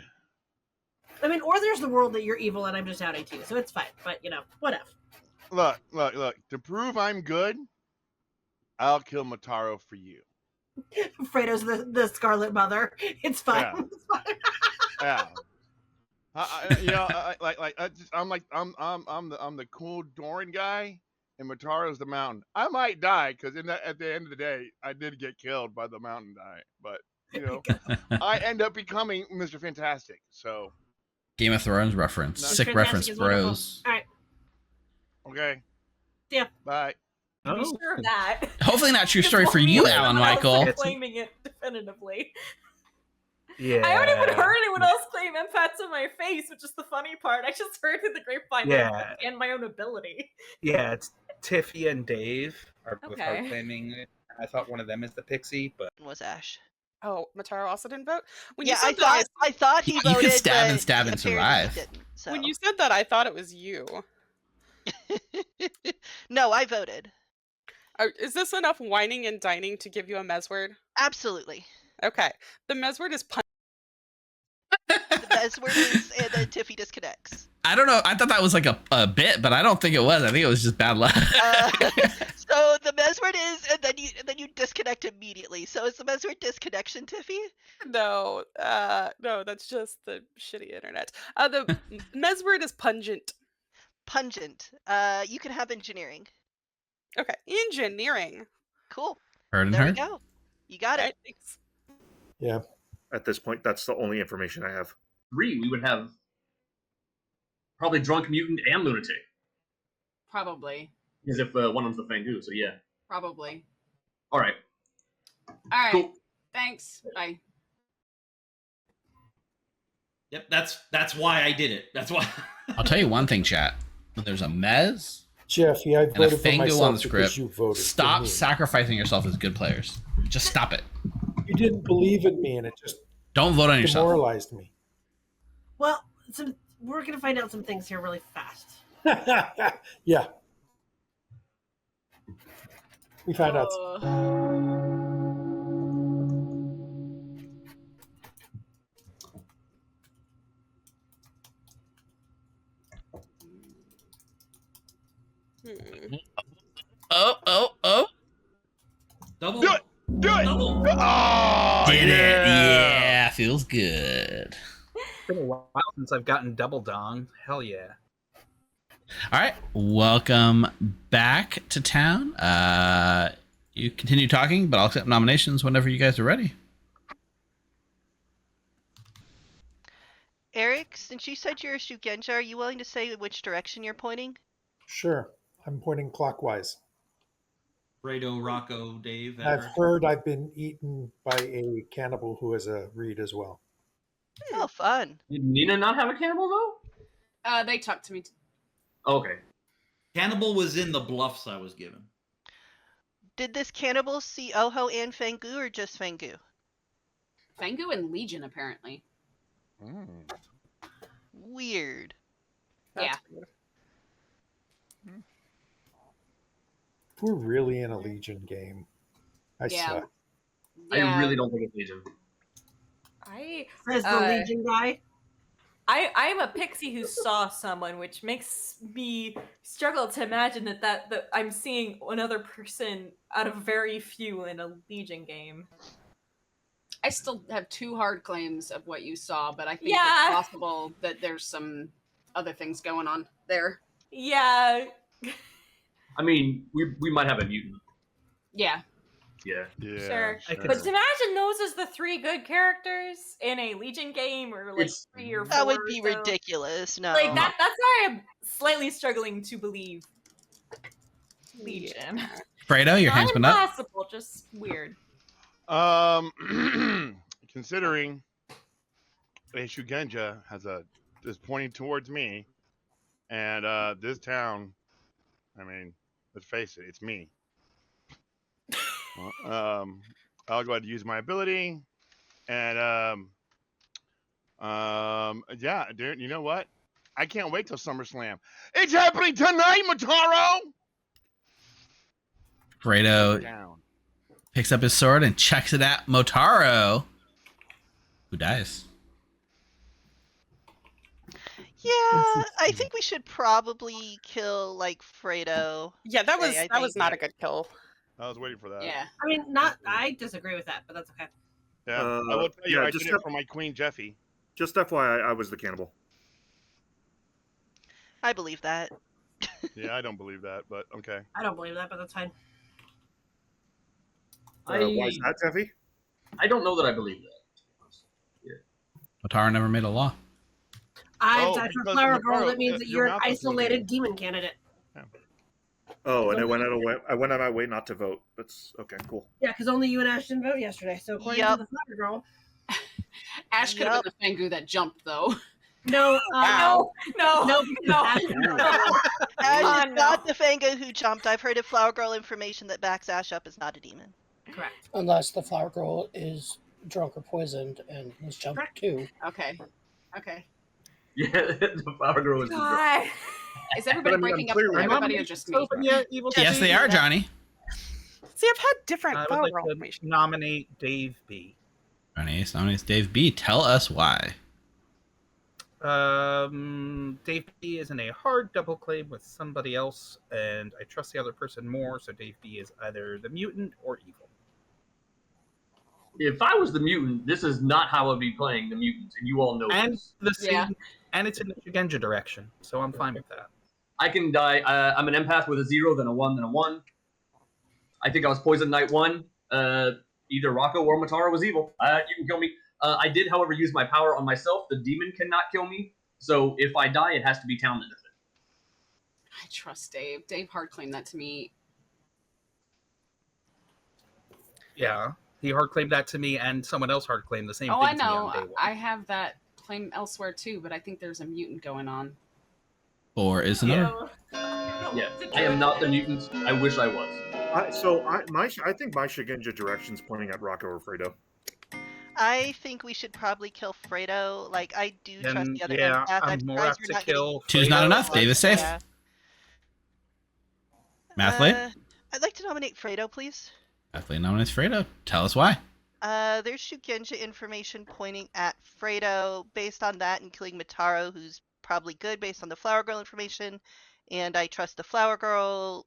S12: I mean, or there's the world that you're evil and I'm just outing to you, so it's fine. But, you know, whatever.
S13: Look. To prove I'm good, I'll kill Mutaro for you.
S12: Fredo's the Scarlet Mother. It's fine.
S13: Yeah.
S12: It's fine.
S13: Yeah. I'm the cool Doran guy, and Mataro's the mountain. I might die because at the end of the day, I did get killed by the mountain guy, but you know, I end up becoming Mr. Fantastic. So,
S2: Game of Thrones reference.
S13: No.
S2: Sick
S12: Fantastic
S2: reference,
S12: is wonderful.
S2: bros.
S12: All right.
S13: Okay.
S12: Yeah.
S13: Bye.
S6: Be sure of that.
S2: Hopefully not true story for you, Alan Michael.
S6: Claiming it definitively.
S10: Yeah.
S6: I haven't even heard anyone else claim empaths in my face, which is the funny part. I just heard through the grapevine and my own ability.
S10: Yeah, it's Tiffy and Dave are both
S6: Okay.
S10: claiming it. I thought one of them is the pixie, but
S14: Was Ash.
S7: Oh, Motaro also didn't vote? When
S14: Yeah,
S7: you said
S14: I thought he
S2: You
S14: voted.
S2: can stab and
S14: but
S2: stab and
S14: apparently he
S2: survive.
S14: didn't, so.
S7: When you said that, I thought it was you.
S14: No, I voted.
S7: Is this enough whining and dining to give you a Mez word?
S14: Absolutely.
S7: Okay. The Mez word is punch.
S14: The best word is and then Tiffy disconnects.
S2: I don't know. I thought that was like a bit, but I don't think it was. I think it was just bad luck.
S14: So the Mez word is, and then you disconnect immediately. So is the Mez word disconnection, Tiffy?
S7: No, no, that's just the shitty internet. The Mez word is pungent.
S14: Pungent. You can have engineering.
S7: Okay, engineering.
S14: Cool.
S2: Heard and
S14: There we
S2: heard.
S14: go. You got it.
S7: Thanks.
S11: Yeah.
S5: At this point, that's the only information I have.
S8: 3, we would have probably drunk mutant and lunatic.
S9: Probably.
S8: As if one of them's the Fengu, so yeah.
S9: Probably.
S8: All right.
S9: All right.
S8: Cool.
S9: Thanks. Bye.
S3: Yep, that's why I did it. That's why.
S2: I'll tell you one thing, chat. When there's a Mez
S11: Jeffy, I
S2: and a
S11: voted for
S2: Fengu
S11: myself
S2: on the
S11: because
S2: script,
S11: you voted for
S2: stop
S11: me.
S2: sacrificing yourself as good players. Just stop it.
S11: You didn't believe in me, and it just
S2: Don't vote on yourself.
S11: demoralized me.
S12: Well, we're going to find out some things here really fast.
S11: Yeah. We found out.
S2: Oh.
S3: Double.
S13: Do it!
S3: Double.
S13: Oh,
S2: Did
S13: yeah.
S2: it. Yeah, feels good.
S10: it's been a while since I've gotten double dong. Hell yeah.
S2: All right. Welcome back to town. You continue talking, but I'll accept nominations whenever you guys are ready.
S14: Eric, since you said you're a Shugenja, are you willing to say which direction you're pointing?
S11: Sure. I'm pointing clockwise.
S3: Fredo, Rocco, Dave.
S11: I've heard I've been eaten by a cannibal who has a reed as well.
S14: Oh, fun.
S8: Did Nina not have a cannibal, though?
S9: They talked to me.
S8: Okay.
S3: Cannibal was in the bluffs I was given.
S14: did this cannibal see Oho and Fangu, or just Fangu?
S9: Fangu and Legion, apparently.
S14: Weird.
S9: Yeah.
S11: We're really in a Legion game. I suck.
S8: I really don't think it's Legion.
S12: Says the Legion guy.
S6: I'm a pixie who saw someone, which makes me struggle to imagine that I'm seeing another person out of very few in a Legion game.
S9: I still have 2 hard claims of what you saw, but I think it's possible that there's some other things going on there.
S6: Yeah.
S8: I mean, we might have a mutant.
S9: Yeah.
S8: Yeah.
S6: Sure. But to imagine those as the 3 good characters in a Legion game, or like 3 or 4.
S14: That would be ridiculous. No.
S6: Like that's why I'm slightly struggling to believe Legion.
S2: Fredo, your hand's been up.
S6: Impossible, just weird.
S13: Considering Shugenja is pointing towards me, and this town, I mean, let's face it, it's me. I'll go ahead and use my ability, and yeah, dude, you know what? I can't wait till SummerSlam. It's happening tonight, Motaro.
S2: Fredo picks up his sword and checks it at Motaro, who dies.
S14: Yeah, I think we should probably kill like Fredo.
S7: Yeah, that was not a good kill.
S13: I was waiting for that.
S12: Yeah. I mean, I disagree with that, but that's okay.
S13: Yeah, I will tell you, I did it for my Queen Jeffy.
S5: Just FYI, I was the cannibal.
S14: I believe that.
S13: Yeah, I don't believe that, but okay.
S12: I don't believe that, but that's fine.
S5: Why is that, Jeffy?
S8: I don't know that I believe that.
S2: Motaro never made a law.
S12: I for Flower Girl, that means that you're an isolated demon candidate.
S5: Oh, and I went out of my way not to vote. That's okay, cool.
S12: Yeah, because only you and Ashton vote yesterday. So according to the Flower Girl,
S9: Ash could have been the Fangu that jumped, though.
S12: No,
S6: no.
S14: Ash is not the Fango who jumped. I've heard of Flower Girl information that backs Ash up is not a demon.
S12: Correct.
S4: Unless the Flower Girl is drunk or poisoned and was jumped too.
S9: Okay.
S8: Yeah, the Flower Girl was the
S9: Is everybody breaking up for everybody or just me?
S2: Yes, they are, Johnny.
S7: See, I've had different
S10: I
S7: Flower
S10: would
S7: Girl
S10: like
S7: information.
S10: to nominate Dave B.
S2: Johnny Ace nominates Dave B. Tell us why.
S10: Dave B is in a hard double claim with somebody else, and I trust the other person more, so Dave B is either the mutant or evil.
S8: If I was the mutant, this is not how I'd be playing the mutants, and you all know this.
S10: And it's in the Shugenja direction, so I'm fine with that.
S8: I can die. I'm an empath with a 0, then a 1, then a 1. I think I was poisoned night 1. Either Rocco or Motaro was evil. You can kill me. I did, however, use my power on myself. The demon cannot kill me. So if I die, it has to be town that does it.
S9: I trust Dave. Dave hard claimed that to me.
S10: Yeah, he hard claimed that to me, and someone else hard claimed the same thing
S9: I
S10: to me
S9: know.
S10: on day 1.
S9: I have that claim elsewhere too, but I think there's a mutant going on.
S2: Or is another?
S8: Yeah, I am not the mutant. I wish I was.
S5: I think my Shugenja direction's pointing at Rocco or Fredo.
S14: I think we should probably kill Fredo. Like, I do trust the other
S10: yeah,
S14: empath.
S10: I'm more apt to kill
S2: Two's not enough. Dave is safe.
S14: Yeah.
S2: Mathley?
S14: I'd like to nominate Fredo, please.
S2: Mathley nominates Fredo. Tell us why.
S14: There's Shugenja information pointing at Fredo. Based on that and killing Motaro, who's probably good based on the Flower Girl information, and I trust the Flower Girl.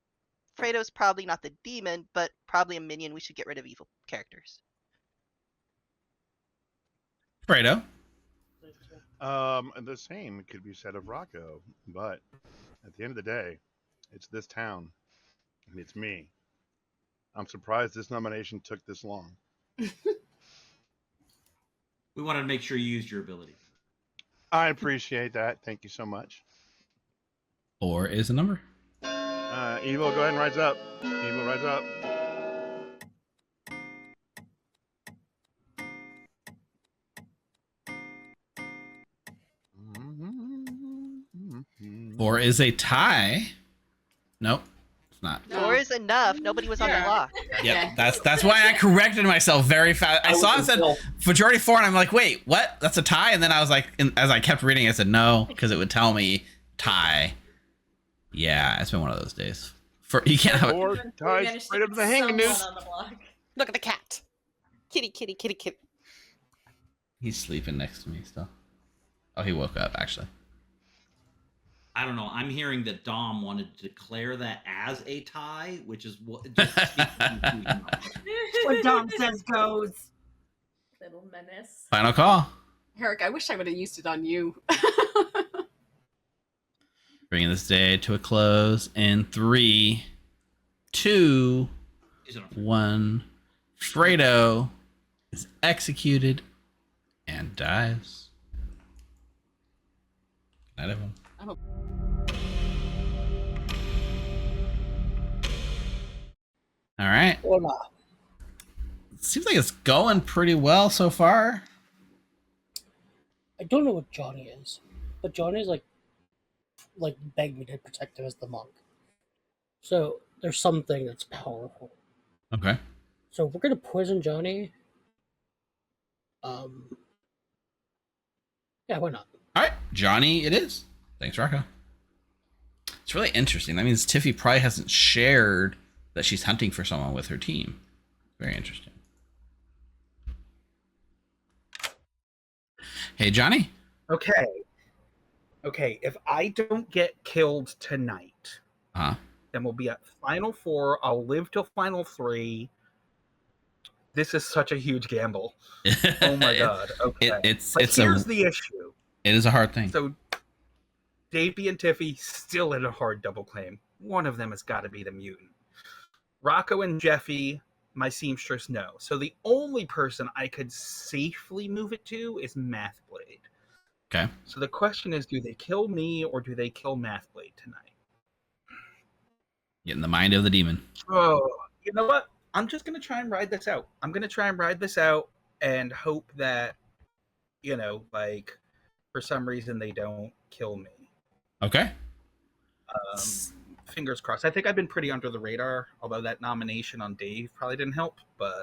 S14: Fredo's probably not the demon, but probably a minion. We should get rid of evil characters.
S2: Fredo.
S13: The same could be said of Rocco, but at the end of the day, it's this town, and it's me. I'm surprised this nomination took this long.
S3: We wanted to make sure you used your ability.
S13: I appreciate that. Thank you so much.
S2: 4 is a number.
S13: Evil, go ahead and rise up. Evil, rise up.
S2: Four is a tie. Nope, it's not.
S14: No. 4 was enough. Nobody was on the block.
S2: Yep, that's why I corrected myself very fast. I saw it said majority 4, and I'm like, wait, what? That's a tie? And then I was like, as I kept reading, I said no, because it would tell me tie. Yeah, it's been one of those days. You can't have
S13: it. Ties right up to the hanging noose.
S7: Look at the cat. Kitty, kitty, kitty, kitty.
S2: He's sleeping next to me still. Oh, he woke up, actually.
S3: I don't know. I'm hearing that Dom wanted to declare that as a tie, which is what
S12: what Dom says goes.
S6: Little menace.
S2: Final call.
S9: Eric, I wish I would have used it on you.
S2: Bringing this day to a close in 3, 2, 1. Fredo is executed and dies. Good night, everyone. All right.
S4: Hola.
S2: Seems like it's going pretty well so far.
S4: I don't know what Johnny is, but Johnny is like begged me to protect him as the monk. So there's something that's powerful.
S2: Okay.
S4: So we're gonna poison Johnny. Yeah, why not?
S2: All right, Johnny, it is. Thanks, Rocco. It's really interesting. That means Tiffy probably hasn't shared that she's hunting for someone with her team. Very interesting. Hey, Johnny.
S10: Okay. If I don't get killed tonight, then we'll be at Final 4. I'll live till Final 3. This is such a huge gamble. Oh my god. Okay. Here's the issue.
S2: It is a hard thing.
S10: So Davey and Tiffy still in a hard double claim. One of them has got to be the mutant. Rocco and Jeffy, my seamstress, no. So the only person I could safely move it to is Mathblade.
S2: Okay.
S10: So the question is, do they kill me or do they kill Mathblade tonight?
S2: Get in the mind of the demon.
S10: Oh, you know what? I'm just going to try and ride this out. And hope that, for some reason they don't kill me.
S2: Okay.
S10: Fingers crossed. I think I've been pretty under the radar, although that nomination on Dave probably didn't help, but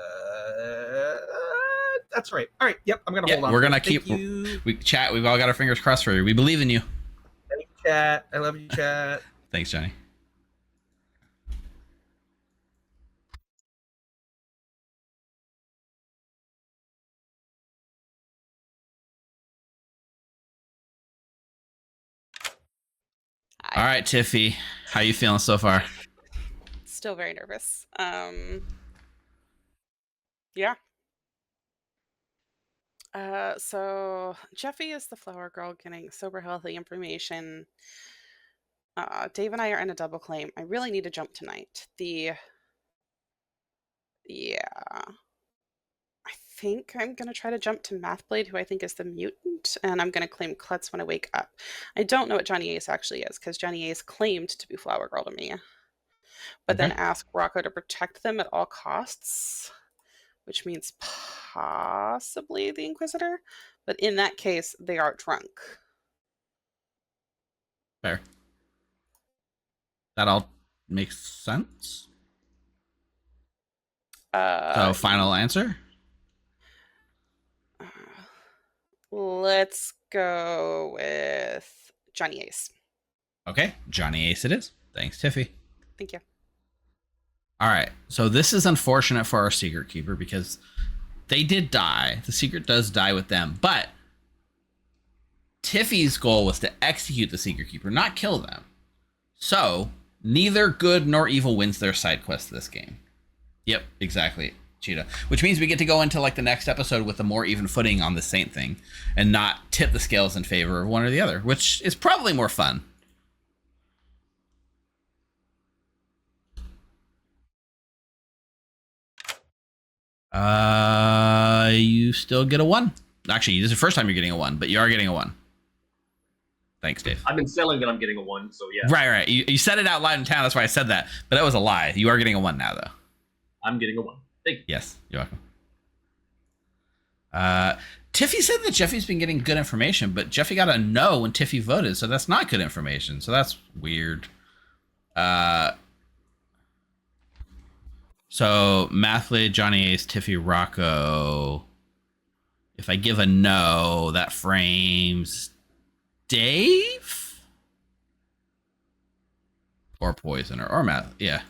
S10: that's right. All right. Yep. I'm going to hold on.
S2: We're going to keep, we've all got our fingers crossed for you. We believe in you.
S10: Thank you, chat. I love you, chat.
S2: Thanks, Johnny. All right, Tiffy, how you feeling so far?
S7: Still very nervous. Yeah. So Jeffy is the flower girl getting sober, healthy information. Dave and I are in a double claim. I really need to jump tonight. I think I'm going to try to jump to Mathblade, who I think is the mutant, and I'm going to claim Klutz when I wake up. I don't know what Johnny Ace actually is, because Johnny Ace claimed to be Flower Girl to me. But then ask Rocco to protect them at all costs, which means possibly the Inquisitor. But in that case, they are drunk.
S2: Fair. That all makes sense? So, final answer?
S7: Let's go with Johnny Ace.
S2: Okay, Johnny Ace it is. Thanks, Tiffy.
S7: Thank you.
S2: All right, so this is unfortunate for our Secret Keeper because they did die. The Secret does die with them, but Tiffy's goal was to execute the Secret Keeper, not kill them. So, neither good nor evil wins their side quest this game. Yep, exactly, Cheetah. Which means we get to go into like the next episode with a more even footing on the Saint thing and not tip the scales in favor of one or the other, which is probably more fun. You still get a 1. Actually, this is the first time you're getting a 1, but you are getting a 1. Thanks, Dave.
S8: I've been selling that I'm getting a 1, so yeah.
S2: Right. You said it out loud in town, that's why I said that. But that was a lie. You are getting a 1 now, though.
S8: I'm getting a 1. Thank you.
S2: Yes, you're welcome. Tiffy said that Jeffy's been getting good information, but Jeffy got a no when Tiffy voted, so that's not good information. So that's weird. I So Mathlade, Johnny Ace, Tiffy, Rocco. If I give a no, that frames Dave or Poisoner or Math. Yeah.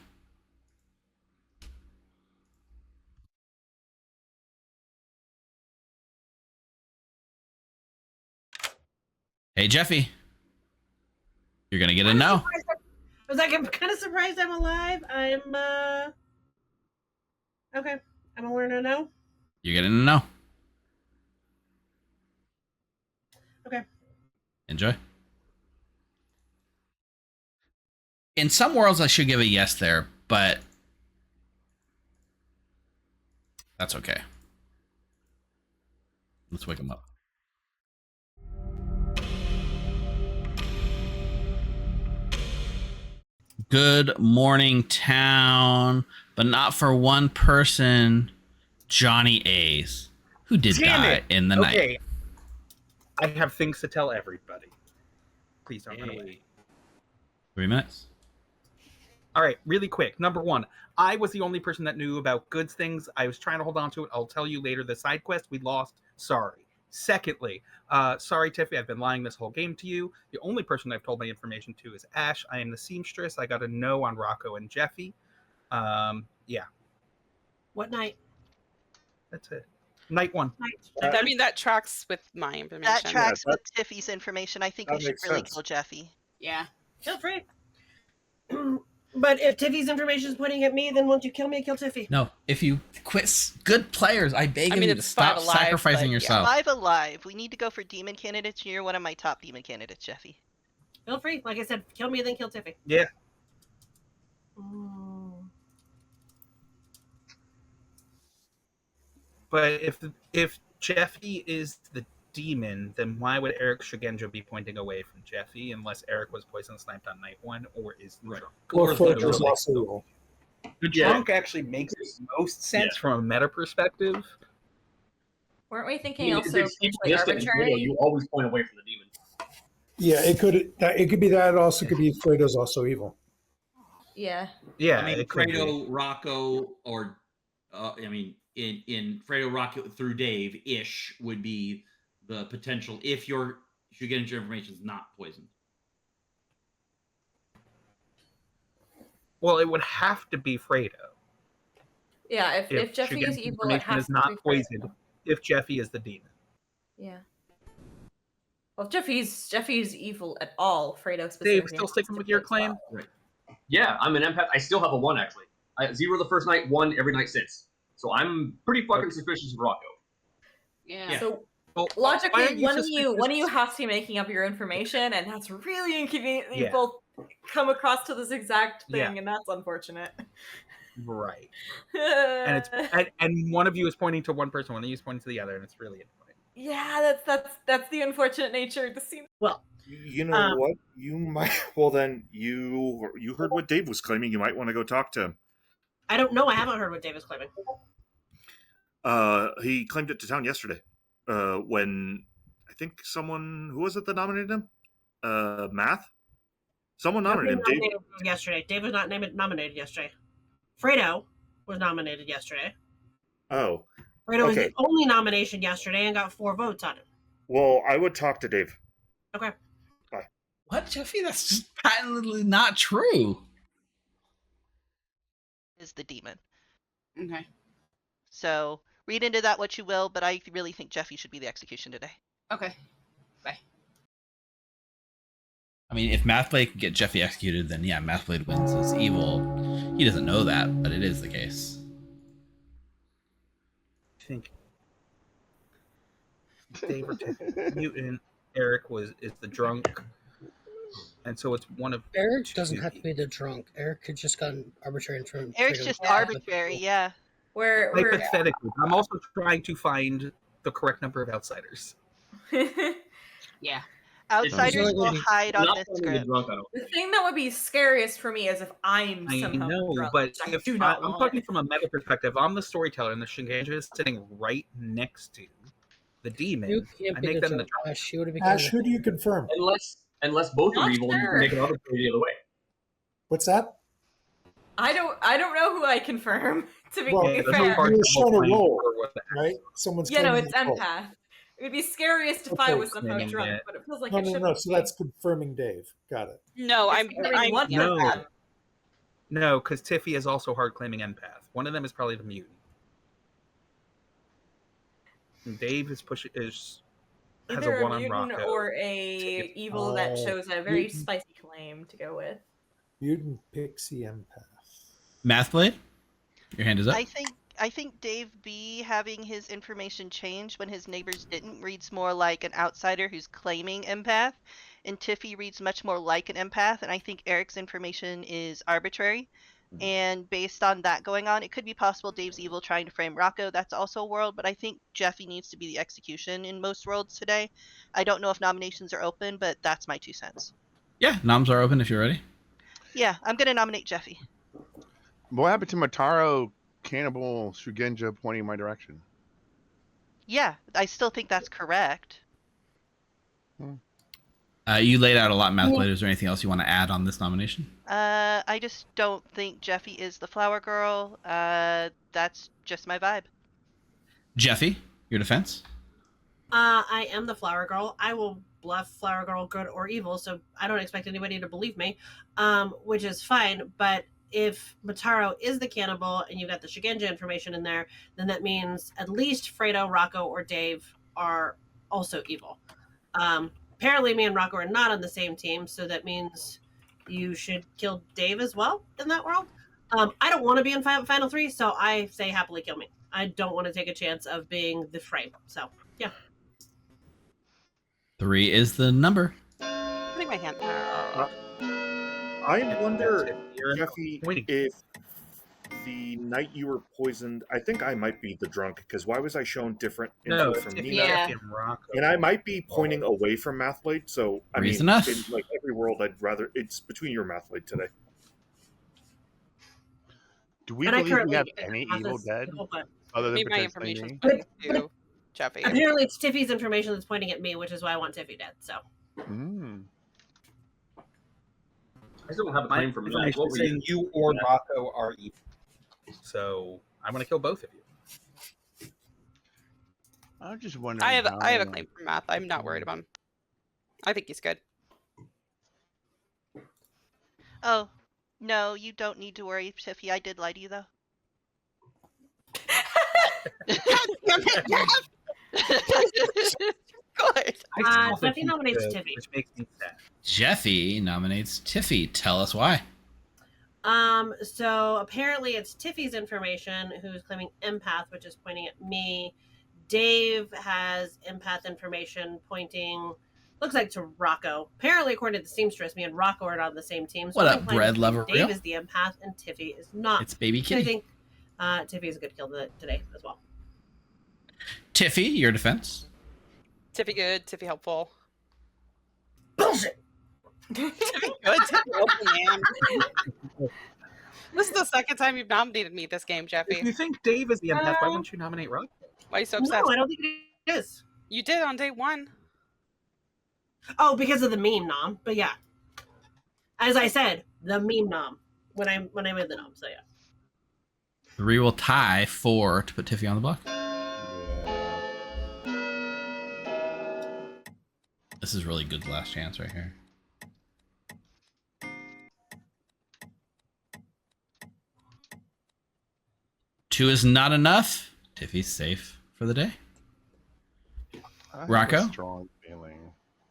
S2: Hey Jeffy, you're gonna get a no.
S12: I was like, I'm kind of surprised I'm alive. Okay. I'm gonna learn a no.
S2: You're getting a no.
S12: Okay.
S2: Enjoy. In some worlds, I should give a yes there, but that's okay. Let's wake him up. Good morning, town, but not for one person, Johnny A's, who did die in the night.
S10: I have things to tell everybody. Please don't run away.
S2: 3 minutes.
S10: All right, really quick. Number one, I was the only person that knew about goods things. I was trying to hold on to it. I'll tell you later. The side quest we lost. Sorry. Secondly, sorry, Tiffy, I've been lying this whole game to you. The only person I've told my information to is Ash. I am the seamstress. I got a no on Rocco and Jeffy. Yeah.
S12: What night?
S10: That's it. Night one.
S7: I mean, that tracks with my information.
S14: That tracks with Tiffy's information. I think we should really kill Jeffy.
S9: Yeah.
S12: Feel free. But if Tiffy's information is pointing at me, then won't you kill me? Kill Tiffy.
S2: No, if you quit good players, I beg you to stop sacrificing yourself.
S14: Five alive. We need to go for demon candidates. You're one of my top demon candidates, Jeffy.
S12: Feel free. Like I said, kill me, then kill Tiffy.
S10: Yeah. But if Jeffy is the demon, then why would Eric Shigenja be pointing away from Jeffy unless Eric was poison sniped on night one or is drunk?
S11: Or Fudge was also evil.
S10: The drunk actually makes the most sense from a meta perspective.
S6: Weren't we thinking also potentially arbitrary?
S8: You always point away from the demon.
S11: Yeah, it could be that. It also could be Fredo's also evil.
S6: Yeah.
S10: Yeah.
S3: I mean, Fredo, Rocco, or in Fredo, Rocco through Dave ish would be the potential if your information is not poisoned.
S10: Well, it would have to be Fredo.
S6: Yeah, if Jeffy is evil, it has to
S10: not
S6: be
S10: poisoned.
S6: Fredo.
S10: If Jeffy is the demon.
S6: Yeah. Well, if Jeffy's evil at all, Fredo specifically.
S10: Dave, still sticking with your claim?
S8: Right. Yeah, I'm an empath. I still have a 1, actually. 0 the first night, 1 every night since. So I'm pretty fucking suspicious of Rocco.
S9: Yeah.
S6: So logically, one of you has to be making up your information, and that's really inconvenient that you both come across to this exact thing, and that's unfortunate.
S10: Right. and one of you is pointing to one person, one of you is pointing to the other, and it's really annoying.
S6: Yeah, that's the unfortunate nature of the scene.
S12: Well,
S5: you know what? You might. Well, then you heard what Dave was claiming. You might want to go talk to him.
S12: I don't know. I haven't heard what Dave is claiming.
S5: He claimed it to town yesterday. When I think someone, who was it that nominated him? Math. Someone nominated him. Dave
S12: yesterday. Dave was not nominated yesterday. Fredo was nominated yesterday.
S5: Oh.
S12: Fredo was the only nomination yesterday and got 4 votes on it.
S5: Well, I would talk to Dave.
S12: Okay.
S5: Bye.
S2: What, Jeffy? That's just patently not true.
S14: Is the demon.
S9: Okay.
S14: So read into that what you will, but I really think Jeffy should be the execution today.
S9: Okay. Bye.
S2: I mean, if Mathblade can get Jeffy executed, then yeah, Mathblade wins as evil. He doesn't know that, but it is the case.
S10: I think Dave or Mutant Eric is the drunk, and so it's one of.
S4: Eric doesn't have to be the drunk. Eric could just gotten arbitrary in front.
S14: Eric's just arbitrary, yeah.
S10: Hypothetically, I'm also trying to find the correct number of outsiders.
S9: Yeah.
S14: Outsiders will hide on this script.
S6: The thing that would be scariest for me is if I'm somehow drunk.
S10: But
S6: if
S10: I'm talking from a meta perspective. I'm the storyteller, and the Shigenja is sitting right next to the demon. I make them the
S11: Ash, who do you confirm?
S8: Unless both are evil, you can make an arbitrary the other way.
S11: What's that?
S6: I don't know who I confirm. To be fair,
S11: you're showing a roll, right? Someone's
S6: no,
S11: claiming
S6: it's
S11: the roll.
S6: empath. It would be scariest if I was somehow drunk, but it feels like it should
S11: No.
S6: be.
S11: So that's confirming Dave. Got it.
S7: No, I'm
S10: no, because Tiffy is also hard claiming empath. One of them is probably the mutant. And Dave is has
S6: either
S10: a one
S6: a
S10: on
S6: mutant
S10: Rocco.
S6: or a evil that shows a very spicy claim to go with.
S11: Mutant pixie empath.
S2: Mathblade, your hand is up.
S14: I think Dave B having his information changed when his neighbors didn't reads more like an outsider who's claiming empath, and Tiffy reads much more like an empath, and I think Eric's information is arbitrary. And based on that going on, it could be possible Dave's evil trying to frame Rocco. That's also a world, but I think Jeffy needs to be the execution in most worlds today. I don't know if nominations are open, but that's my 2 cents.
S2: Yeah, noms are open if you're ready.
S14: Yeah, I'm going to nominate Jeffy.
S13: What happened to Mataro, Cannibal, Shugenja pointing my direction?
S14: Yeah, I still think that's correct.
S2: You laid out a lot, Mathblade. Is there anything else you want to add on this nomination?
S14: I just don't think Jeffy is the flower girl. That's just my vibe.
S2: Jeffy, your defense?
S12: I am the flower girl. I will bluff flower girl, good or evil, so I don't expect anybody to believe me, which is fine. But if Mataro is the cannibal and you've got the Shugenja information in there, then that means at least Fredo, Rocco, or Dave are also evil. Apparently me and Rocco are not on the same team, so that means you should kill Dave as well in that world. I don't want to be in Final 3, so I say happily kill me. I don't want to take a chance of being the frame. So, yeah.
S2: 3 is the number.
S7: Putting my hand.
S5: I wonder, Jeffy, if the night you were poisoned, I think I might be the drunk, because why was I shown different info from Nina? And I might be pointing away from Mathblade, so I mean,
S2: enough.
S5: in like every world, I'd rather it's between your Mathblade today.
S13: Do we believe we have any evil dead other than
S7: my
S13: potentially
S7: information
S13: me?
S7: to Jeffy?
S12: Apparently it's Tiffy's information that's pointing at me, which is why I want Tiffy dead, so.
S8: I still don't have a claim from
S10: Matt. What were saying you or Rocco are evil. So I'm going to kill both of you.
S13: I'm just wondering.
S7: I have a claim for Math. I'm not worried about him. I think he's good.
S14: Oh, no, you don't need to worry, Tiffy. I did lie to you, though.
S7: Good.
S12: Jeffy nominates Tiffy.
S10: Which makes me sad.
S2: Jeffy nominates Tiffy. Tell us why.
S12: So apparently it's Tiffy's information who's claiming empath, which is pointing at me. Dave has empath information pointing, looks like, to Rocco. Apparently, according to the seamstress, me and Rocco are on the same team. So
S2: What up, bread lover?
S12: Dave is the empath and Tiffy is not.
S2: It's baby
S12: So I
S2: kitty.
S12: think Tiffy is a good kill today as well.
S2: Tiffy, your defense.
S7: Tiffy good. Tiffy helpful.
S12: Bullshit.
S7: Tiffy good. Tiffy helpful, man. This is the second time you've nominated me this game, Jeffy.
S10: If you think Dave is the empath, why wouldn't you nominate Rocco?
S7: Why are you so obsessed?
S12: No, I don't think it is.
S7: You did on day 1.
S12: Oh, because of the meme nom. But yeah, as I said, the meme nom when I made the nom. So yeah.
S2: 3 will tie 4 to put Tiffy on the block. This is really good last chance right here. Two is not enough. Tiffy's safe for the day. Rocco?
S13: Strong feeling.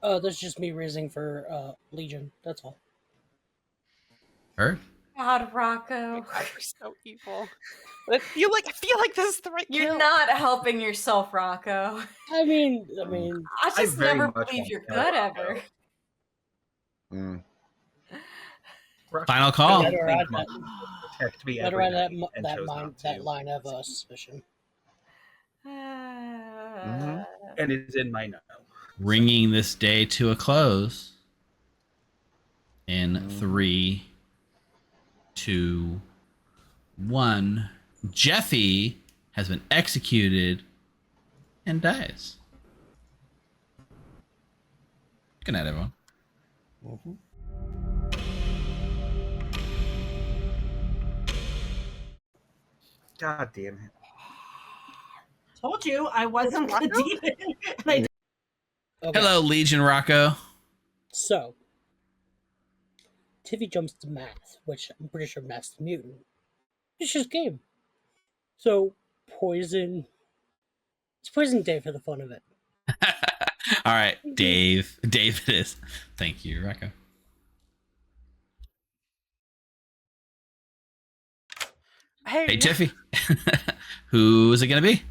S4: That's just me raising for Legion. That's all.
S2: Heard?
S6: God, Rocco.
S7: You're so evil. I feel like this is the right
S6: You're
S7: kill.
S6: not helping yourself, Rocco.
S4: I mean,
S6: I just never believe you're good ever.
S2: Final call.
S4: Let her add
S10: everybody and
S4: that
S10: chose not to.
S4: line of suspicion.
S10: And it's in my note.
S2: Bringing this day to a close in 3, 2, 1. Jeffy has been executed and dies. Good night, everyone.
S10: God damn it.
S12: Told you I wasn't the demon. And
S4: Okay.
S2: Hello, Legion Rocco.
S4: So, Tiffy jumps to math, which I'm pretty sure math's the mutant. It's just game. So, poison. It's poison Dave for the fun of it.
S2: All right, Dave. Dave it is. Thank you, Rocco. Hey, Tiffy. Who is it going to be?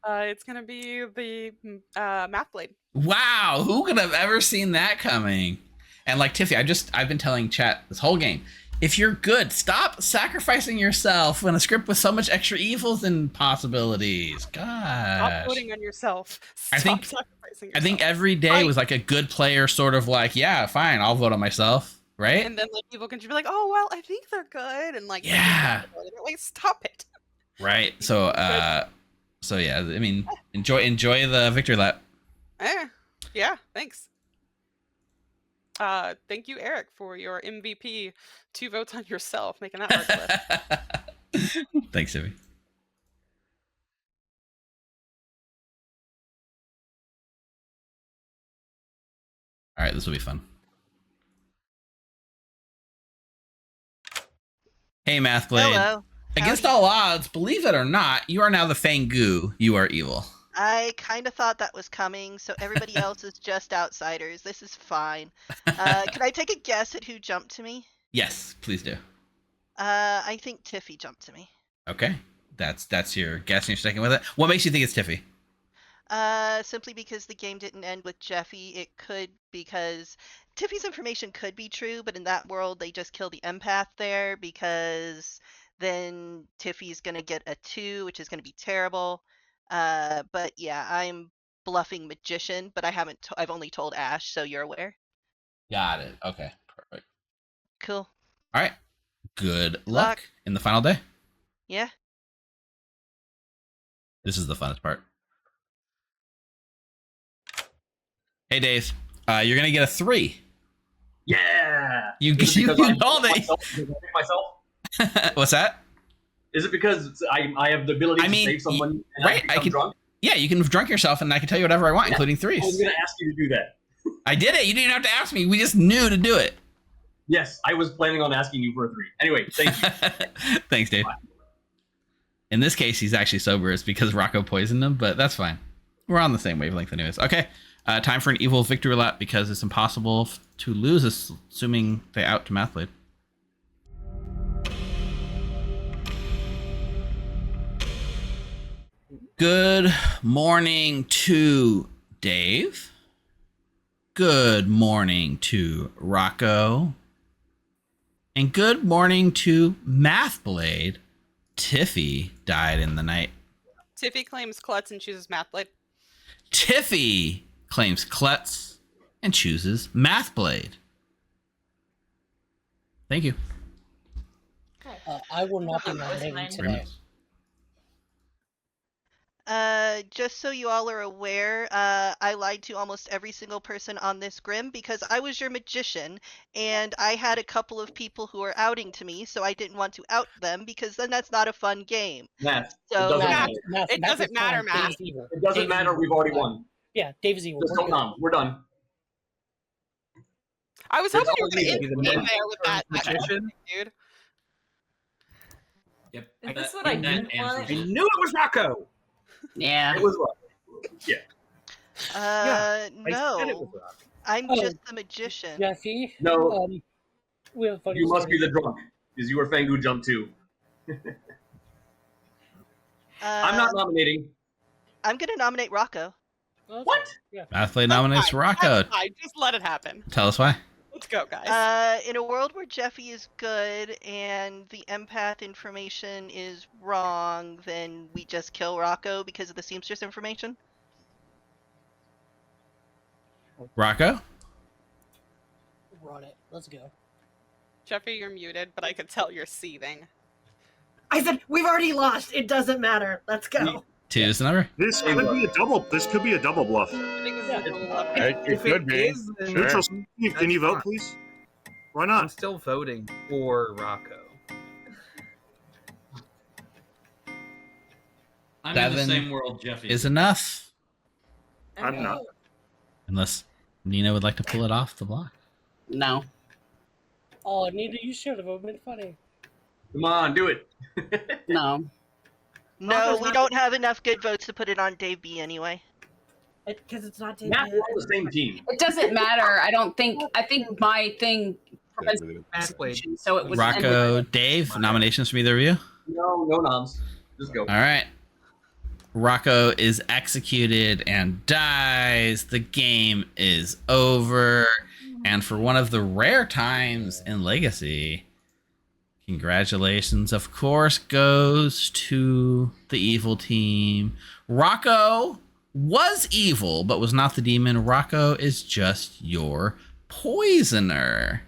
S7: It's gonna be the Math Blade.
S2: Wow, who could have ever seen that coming? And like Tiffy, I've been telling chat this whole game, if you're good, stop sacrificing yourself in a script with so much extra evils and possibilities. Gosh.
S7: Stop voting on yourself. Stop sacrificing yourself.
S2: I think every day was like a good player sort of like, yeah, fine, I'll vote on myself, right?
S7: And then like people can just be like, oh well, I think they're good, and like
S2: yeah,
S7: like stop it.
S2: Right. So yeah, I mean, enjoy the victory lap.
S7: Yeah, thanks. Thank you, Eric, for your MVP 2 votes on yourself, making that hard list.
S2: Thanks, Tiffy. All right, this will be fun. Hey, Math Blade.
S14: Hello.
S2: Against all odds, believe it or not, you are now the Fangu. You are evil.
S14: I kind of thought that was coming, so everybody else is just outsiders. This is fine. Can I take a guess at who jumped to me?
S2: Yes, please do.
S14: I think Tiffy jumped to me.
S2: Okay, that's your guess and you're sticking with it. What makes you think it's Tiffy?
S14: Simply because the game didn't end with Jeffy. It could because Tiffy's information could be true, but in that world they just kill the empath there because then Tiffy's gonna get a 2, which is gonna be terrible. But yeah, I'm bluffing magician, but I've only told Ash, so you're aware.
S2: Got it. Okay, perfect.
S14: Cool.
S2: All right. Good luck in the final day.
S14: Yeah.
S2: This is the funnest part. Hey, Dave. You're gonna get a 3.
S8: Yeah.
S2: You called it.
S8: Myself?
S2: What's that?
S8: Is it because I have the ability to save someone? And
S2: right.
S8: I can drunk?
S2: Yeah, you can drunk yourself, and I can tell you whatever I want, including 3s.
S8: I was going to ask you to do that.
S2: I did it. You didn't have to ask me. We just knew to do it.
S8: Yes, I was planning on asking you for a 3. Anyway, thank you.
S2: Thanks, Dave. Bye. In this case, he's actually sober. It's because Rocco poisoned him, but that's fine. We're on the same wavelength anyways. Okay, time for an evil victory lap because it's impossible to lose, assuming they out to Mathblade. Good morning to Dave. Good morning to Rocco. And good morning to Mathblade. Tiffy died in the night.
S7: Tiffy claims Klutz and chooses Mathblade.
S2: Tiffy claims Klutz and chooses Mathblade. Thank you.
S4: I will not be nominating today.
S14: Just so you all are aware, I lied to almost every single person on this Grim because I was your magician, and I had a couple of people who were outing to me, so I didn't want to out them because then that's not a fun game.
S8: Math.
S14: So
S7: It doesn't matter, Math.
S8: It doesn't matter. We've already won.
S4: Yeah, Dave's evil.
S8: Just don't nom. We're done.
S7: I was hoping you were going to end there with that
S10: magician,
S7: dude.
S15: Yep.
S6: Is this what I didn't want?
S10: I knew it was Rocco.
S9: Yeah.
S8: It was Rocco. Yeah.
S14: No.
S10: I said it was Rocco.
S14: I'm just the magician.
S4: Jeffy.
S8: No.
S4: We have a funny
S8: You must
S4: story.
S8: be the drunk, because you were Fangu jump too. I'm not nominating.
S14: I'm gonna nominate Rocco.
S8: What?
S4: Yeah.
S2: Mathblade nominates Rocco.
S7: Just let it happen.
S2: Tell us why.
S7: Let's go, guys.
S14: In a world where Jeffy is good and the empath information is wrong, then we just kill Rocco because of the seamstress information?
S2: Rocco?
S4: Run it. Let's go.
S7: Jeffrey, you're muted, but I could tell you're seething.
S12: I said we've already lost. It doesn't matter. Let's go.
S2: 2 is the number.
S5: This could be a double. This could be a double bluff.
S13: It could be. Sure.
S5: Neutral, Steve, can you vote, please? Why not?
S10: I'm still voting for Rocco.
S3: I'm in the same world Jeff
S2: is enough.
S5: I'm not.
S2: Unless Nina would like to pull it off the block.
S9: No.
S4: Oh, Nina, you should have been funny.
S8: Come on, do it.
S9: No.
S14: No, we don't have enough good votes to put it on Dave B anyway.
S12: Because it's not Dave
S8: Matt,
S12: B.
S8: we're on the same team.
S9: It doesn't matter. I think my thing prevents so it was
S2: Rocco, Dave, nominations from either of you?
S8: No noms. Just go.
S2: All right. Rocco is executed and dies. The game is over. And for one of the rare times in Legacy, congratulations, of course, goes to the evil team. Rocco was evil, but was not the demon. Rocco is just your poisoner.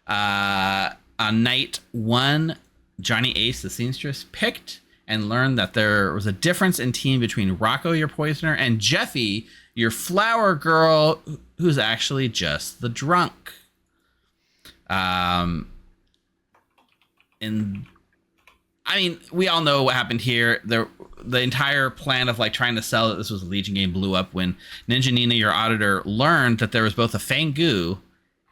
S2: On night 1, Johnny Ace, the seamstress, picked and learned that there was a difference in team between Rocco, your poisoner, and Jeffy, your flower girl, who's actually just the drunk. We all know what happened here. The entire plan of like trying to sell that this was a Legion game blew up when Ninja Nina, your auditor, learned that there was both a Fangu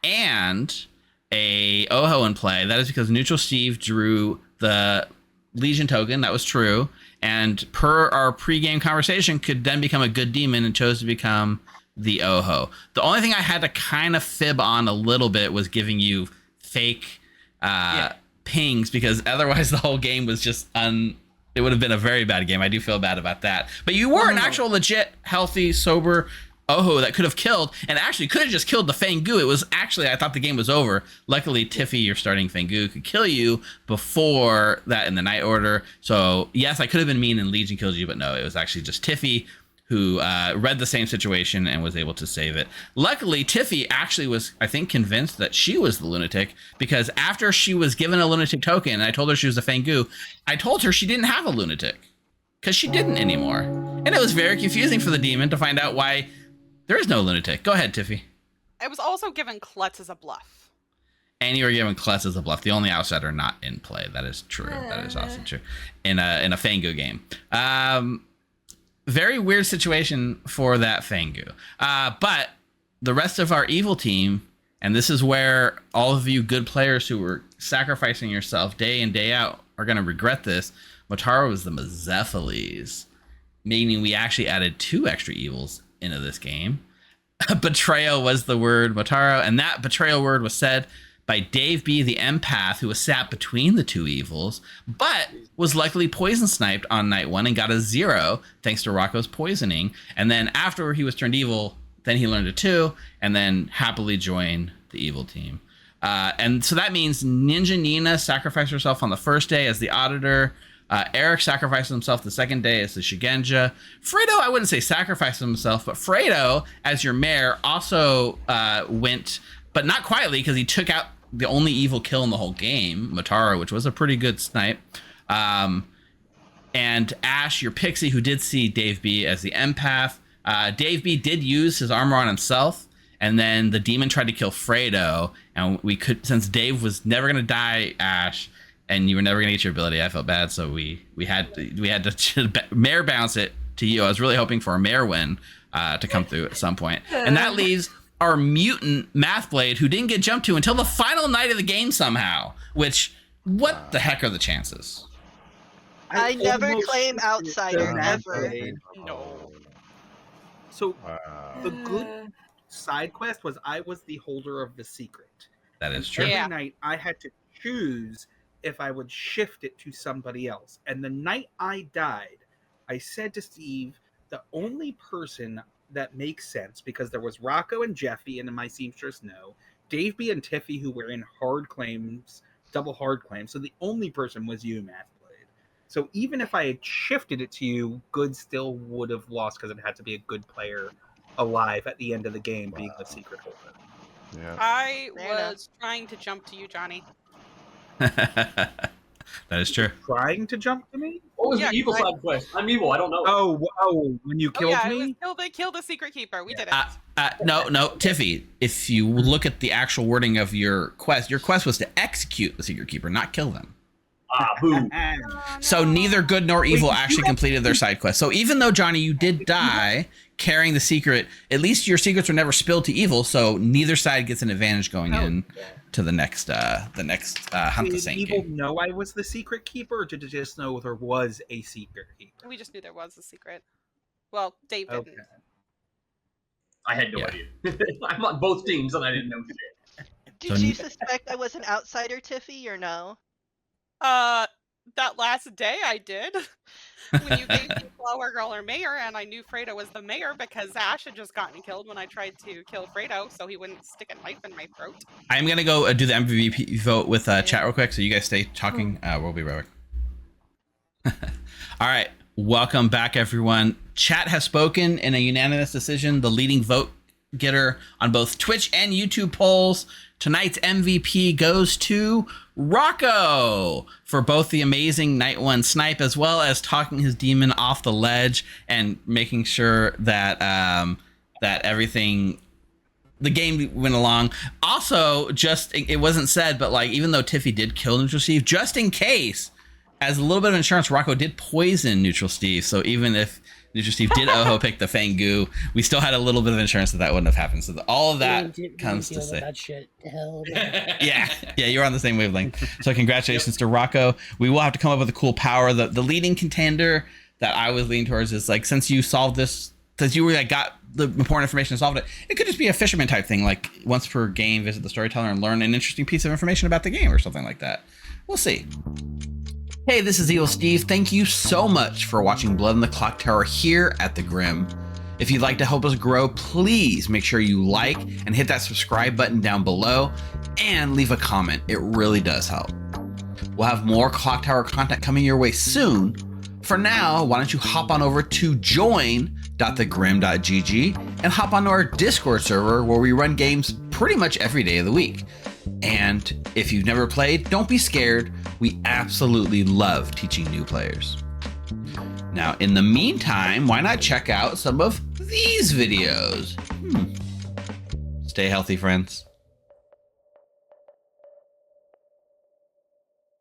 S2: and a Oho in play. That is because Neutral Steve drew the Legion token. That was true. And per our pregame conversation, could then become a good demon and chose to become the Oho. The only thing I had to kind of fib on a little bit was giving you fake pings, because otherwise the whole game was just it would have been a very bad game. I do feel bad about that. But you were an actual legit, healthy, sober Oho that could have killed, and actually could have just killed the Fangu. It was actually, I thought the game was over. Luckily, Tiffy, your starting Fangu, could kill you before that in the night order. So yes, I could have been mean and Legion killed you, but no, it was actually just Tiffy who read the same situation and was able to save it. Luckily, Tiffy actually was, I think, convinced that she was the lunatic, because after she was given a lunatic token and I told her she was a Fangu, I told her she didn't have a lunatic because she didn't anymore. And it was very confusing for the demon to find out why there is no lunatic. Go ahead, Tiffy.
S7: I was also given Klutz as a bluff.
S2: And you were given Klutz as a bluff. The only outsider not in play. That is true. That is also true. In a Fangu game. Very weird situation for that Fangu. But the rest of our evil team, and this is where all of you good players who were sacrificing yourself day in, day out are going to regret this. Motaro was the Mazephiles, meaning we actually added 2 extra evils into this game. Betrayal was the word, Motaro, and that betrayal word was said by Dave B, the empath, who was sat between the 2 evils, but was luckily poison sniped on night 1 and got a 0 thanks to Rocco's poisoning. And then after he was turned evil, then he learned a 2 and then happily joined the evil team. And so that means Ninja Nina sacrificed herself on the first day as the auditor. Eric sacrificed himself the second day as the Shigenja. Fredo, I wouldn't say sacrificed himself, but Fredo, as your mayor, also went, but not quietly, because he took out the only evil kill in the whole game, Motaro, which was a pretty good snipe. And Ash, your pixie, who did see Dave B as the empath. Dave B did use his armor on himself, and then the demon tried to kill Fredo, and we could, since Dave was never going to die, Ash, and you were never going to get your ability, I felt bad, so we had to mayor bounce it to you. I was really hoping for a mayor win to come through at some point. And that leaves our mutant Math Blade, who didn't get jumped to until the final night of the game somehow, which, what the heck are the chances?
S14: I never claim outsider, ever.
S10: No. So, the good side quest was I was the holder of the secret.
S2: That is true.
S10: Every night I had to choose if I would shift it to somebody else. And the night I died, I said to Steve, the only person that makes sense, because there was Rocco and Jeffy, and in my seamstress, no, Dave B and Tiffy, who were in hard claims, double hard claims. So the only person was you, Math Blade. So even if I had shifted it to you, Good still would have lost, because it had to be a good player alive at the end of the game, being the secret holder.
S13: Yeah.
S7: I was trying to jump to you, Johnny.
S2: That is true.
S10: Trying to jump to me?
S8: What was the evil side quest? I'm evil. I don't know.
S10: Oh, when you killed me?
S7: They killed the secret keeper. We did it.
S2: No, Tiffy, if you look at the actual wording of your quest was to execute the secret keeper, not kill them.
S8: Boom.
S2: So neither good nor evil actually completed their side quest. So even though, Johnny, you did die carrying the secret, at least your secrets were never spilled to evil, so neither side gets an advantage going in to the next Hunt the Saint
S10: evil
S2: game.
S10: know I was the secret keeper, or did you just know there was a secret keeper?
S7: We just knew there was a secret. Well, Dave didn't.
S8: I had no idea. I'm on both teams and I didn't know shit.
S14: Did you suspect I was an outsider, Tiffy, or no?
S7: That last day I did. When you gave me Flower Girl or Mayor, and I knew Fredo was the mayor because Ash had just gotten killed when I tried to kill Fredo, so he wouldn't stick a knife in my throat.
S2: I'm going to go do the MVP vote with chat real quick, so you guys stay talking. We'll be right back. All right. Welcome back, everyone. Chat has spoken in a unanimous decision. The leading vote getter on both Twitch and YouTube polls. Tonight's MVP goes to Rocco for both the amazing Night 1 snipe as well as talking his demon off the ledge and making sure that that everything, the game went along. Also, just, it wasn't said, but like, even though Tiffy did kill Neutral Steve, just in case, as a little bit of insurance, Rocco did poison Neutral Steve. So even if Neutral Steve did pick the Fangu, we still had a little bit of insurance that wouldn't have happened. So all of that comes to say.
S4: That shit. Hell
S2: yeah, you're on the same wavelength. So congratulations to Rocco. We will have to come up with a cool power. The leading contender that I was leaning towards is like, since you solved this, since you really got the important information and solved it, it could just be a fisherman type thing, like once per game, visit the storyteller and learn an interesting piece of information about the game or something like that. We'll see. Hey, this is Evil Steve. Thank you so much for watching Blood in the Clocktower here at the Grim. If you'd like to help us grow, please make sure you like and hit that subscribe button down below and leave a comment. It really does help. We'll have more Clocktower content coming your way soon. For now, why don't you hop on over to join.thegrim.gg and hop onto our Discord server where we run games pretty much every day of the week. And if you've never played, don't be scared. We absolutely love teaching new players. Now, in the meantime, why not check out some of these videos? Stay healthy, friends.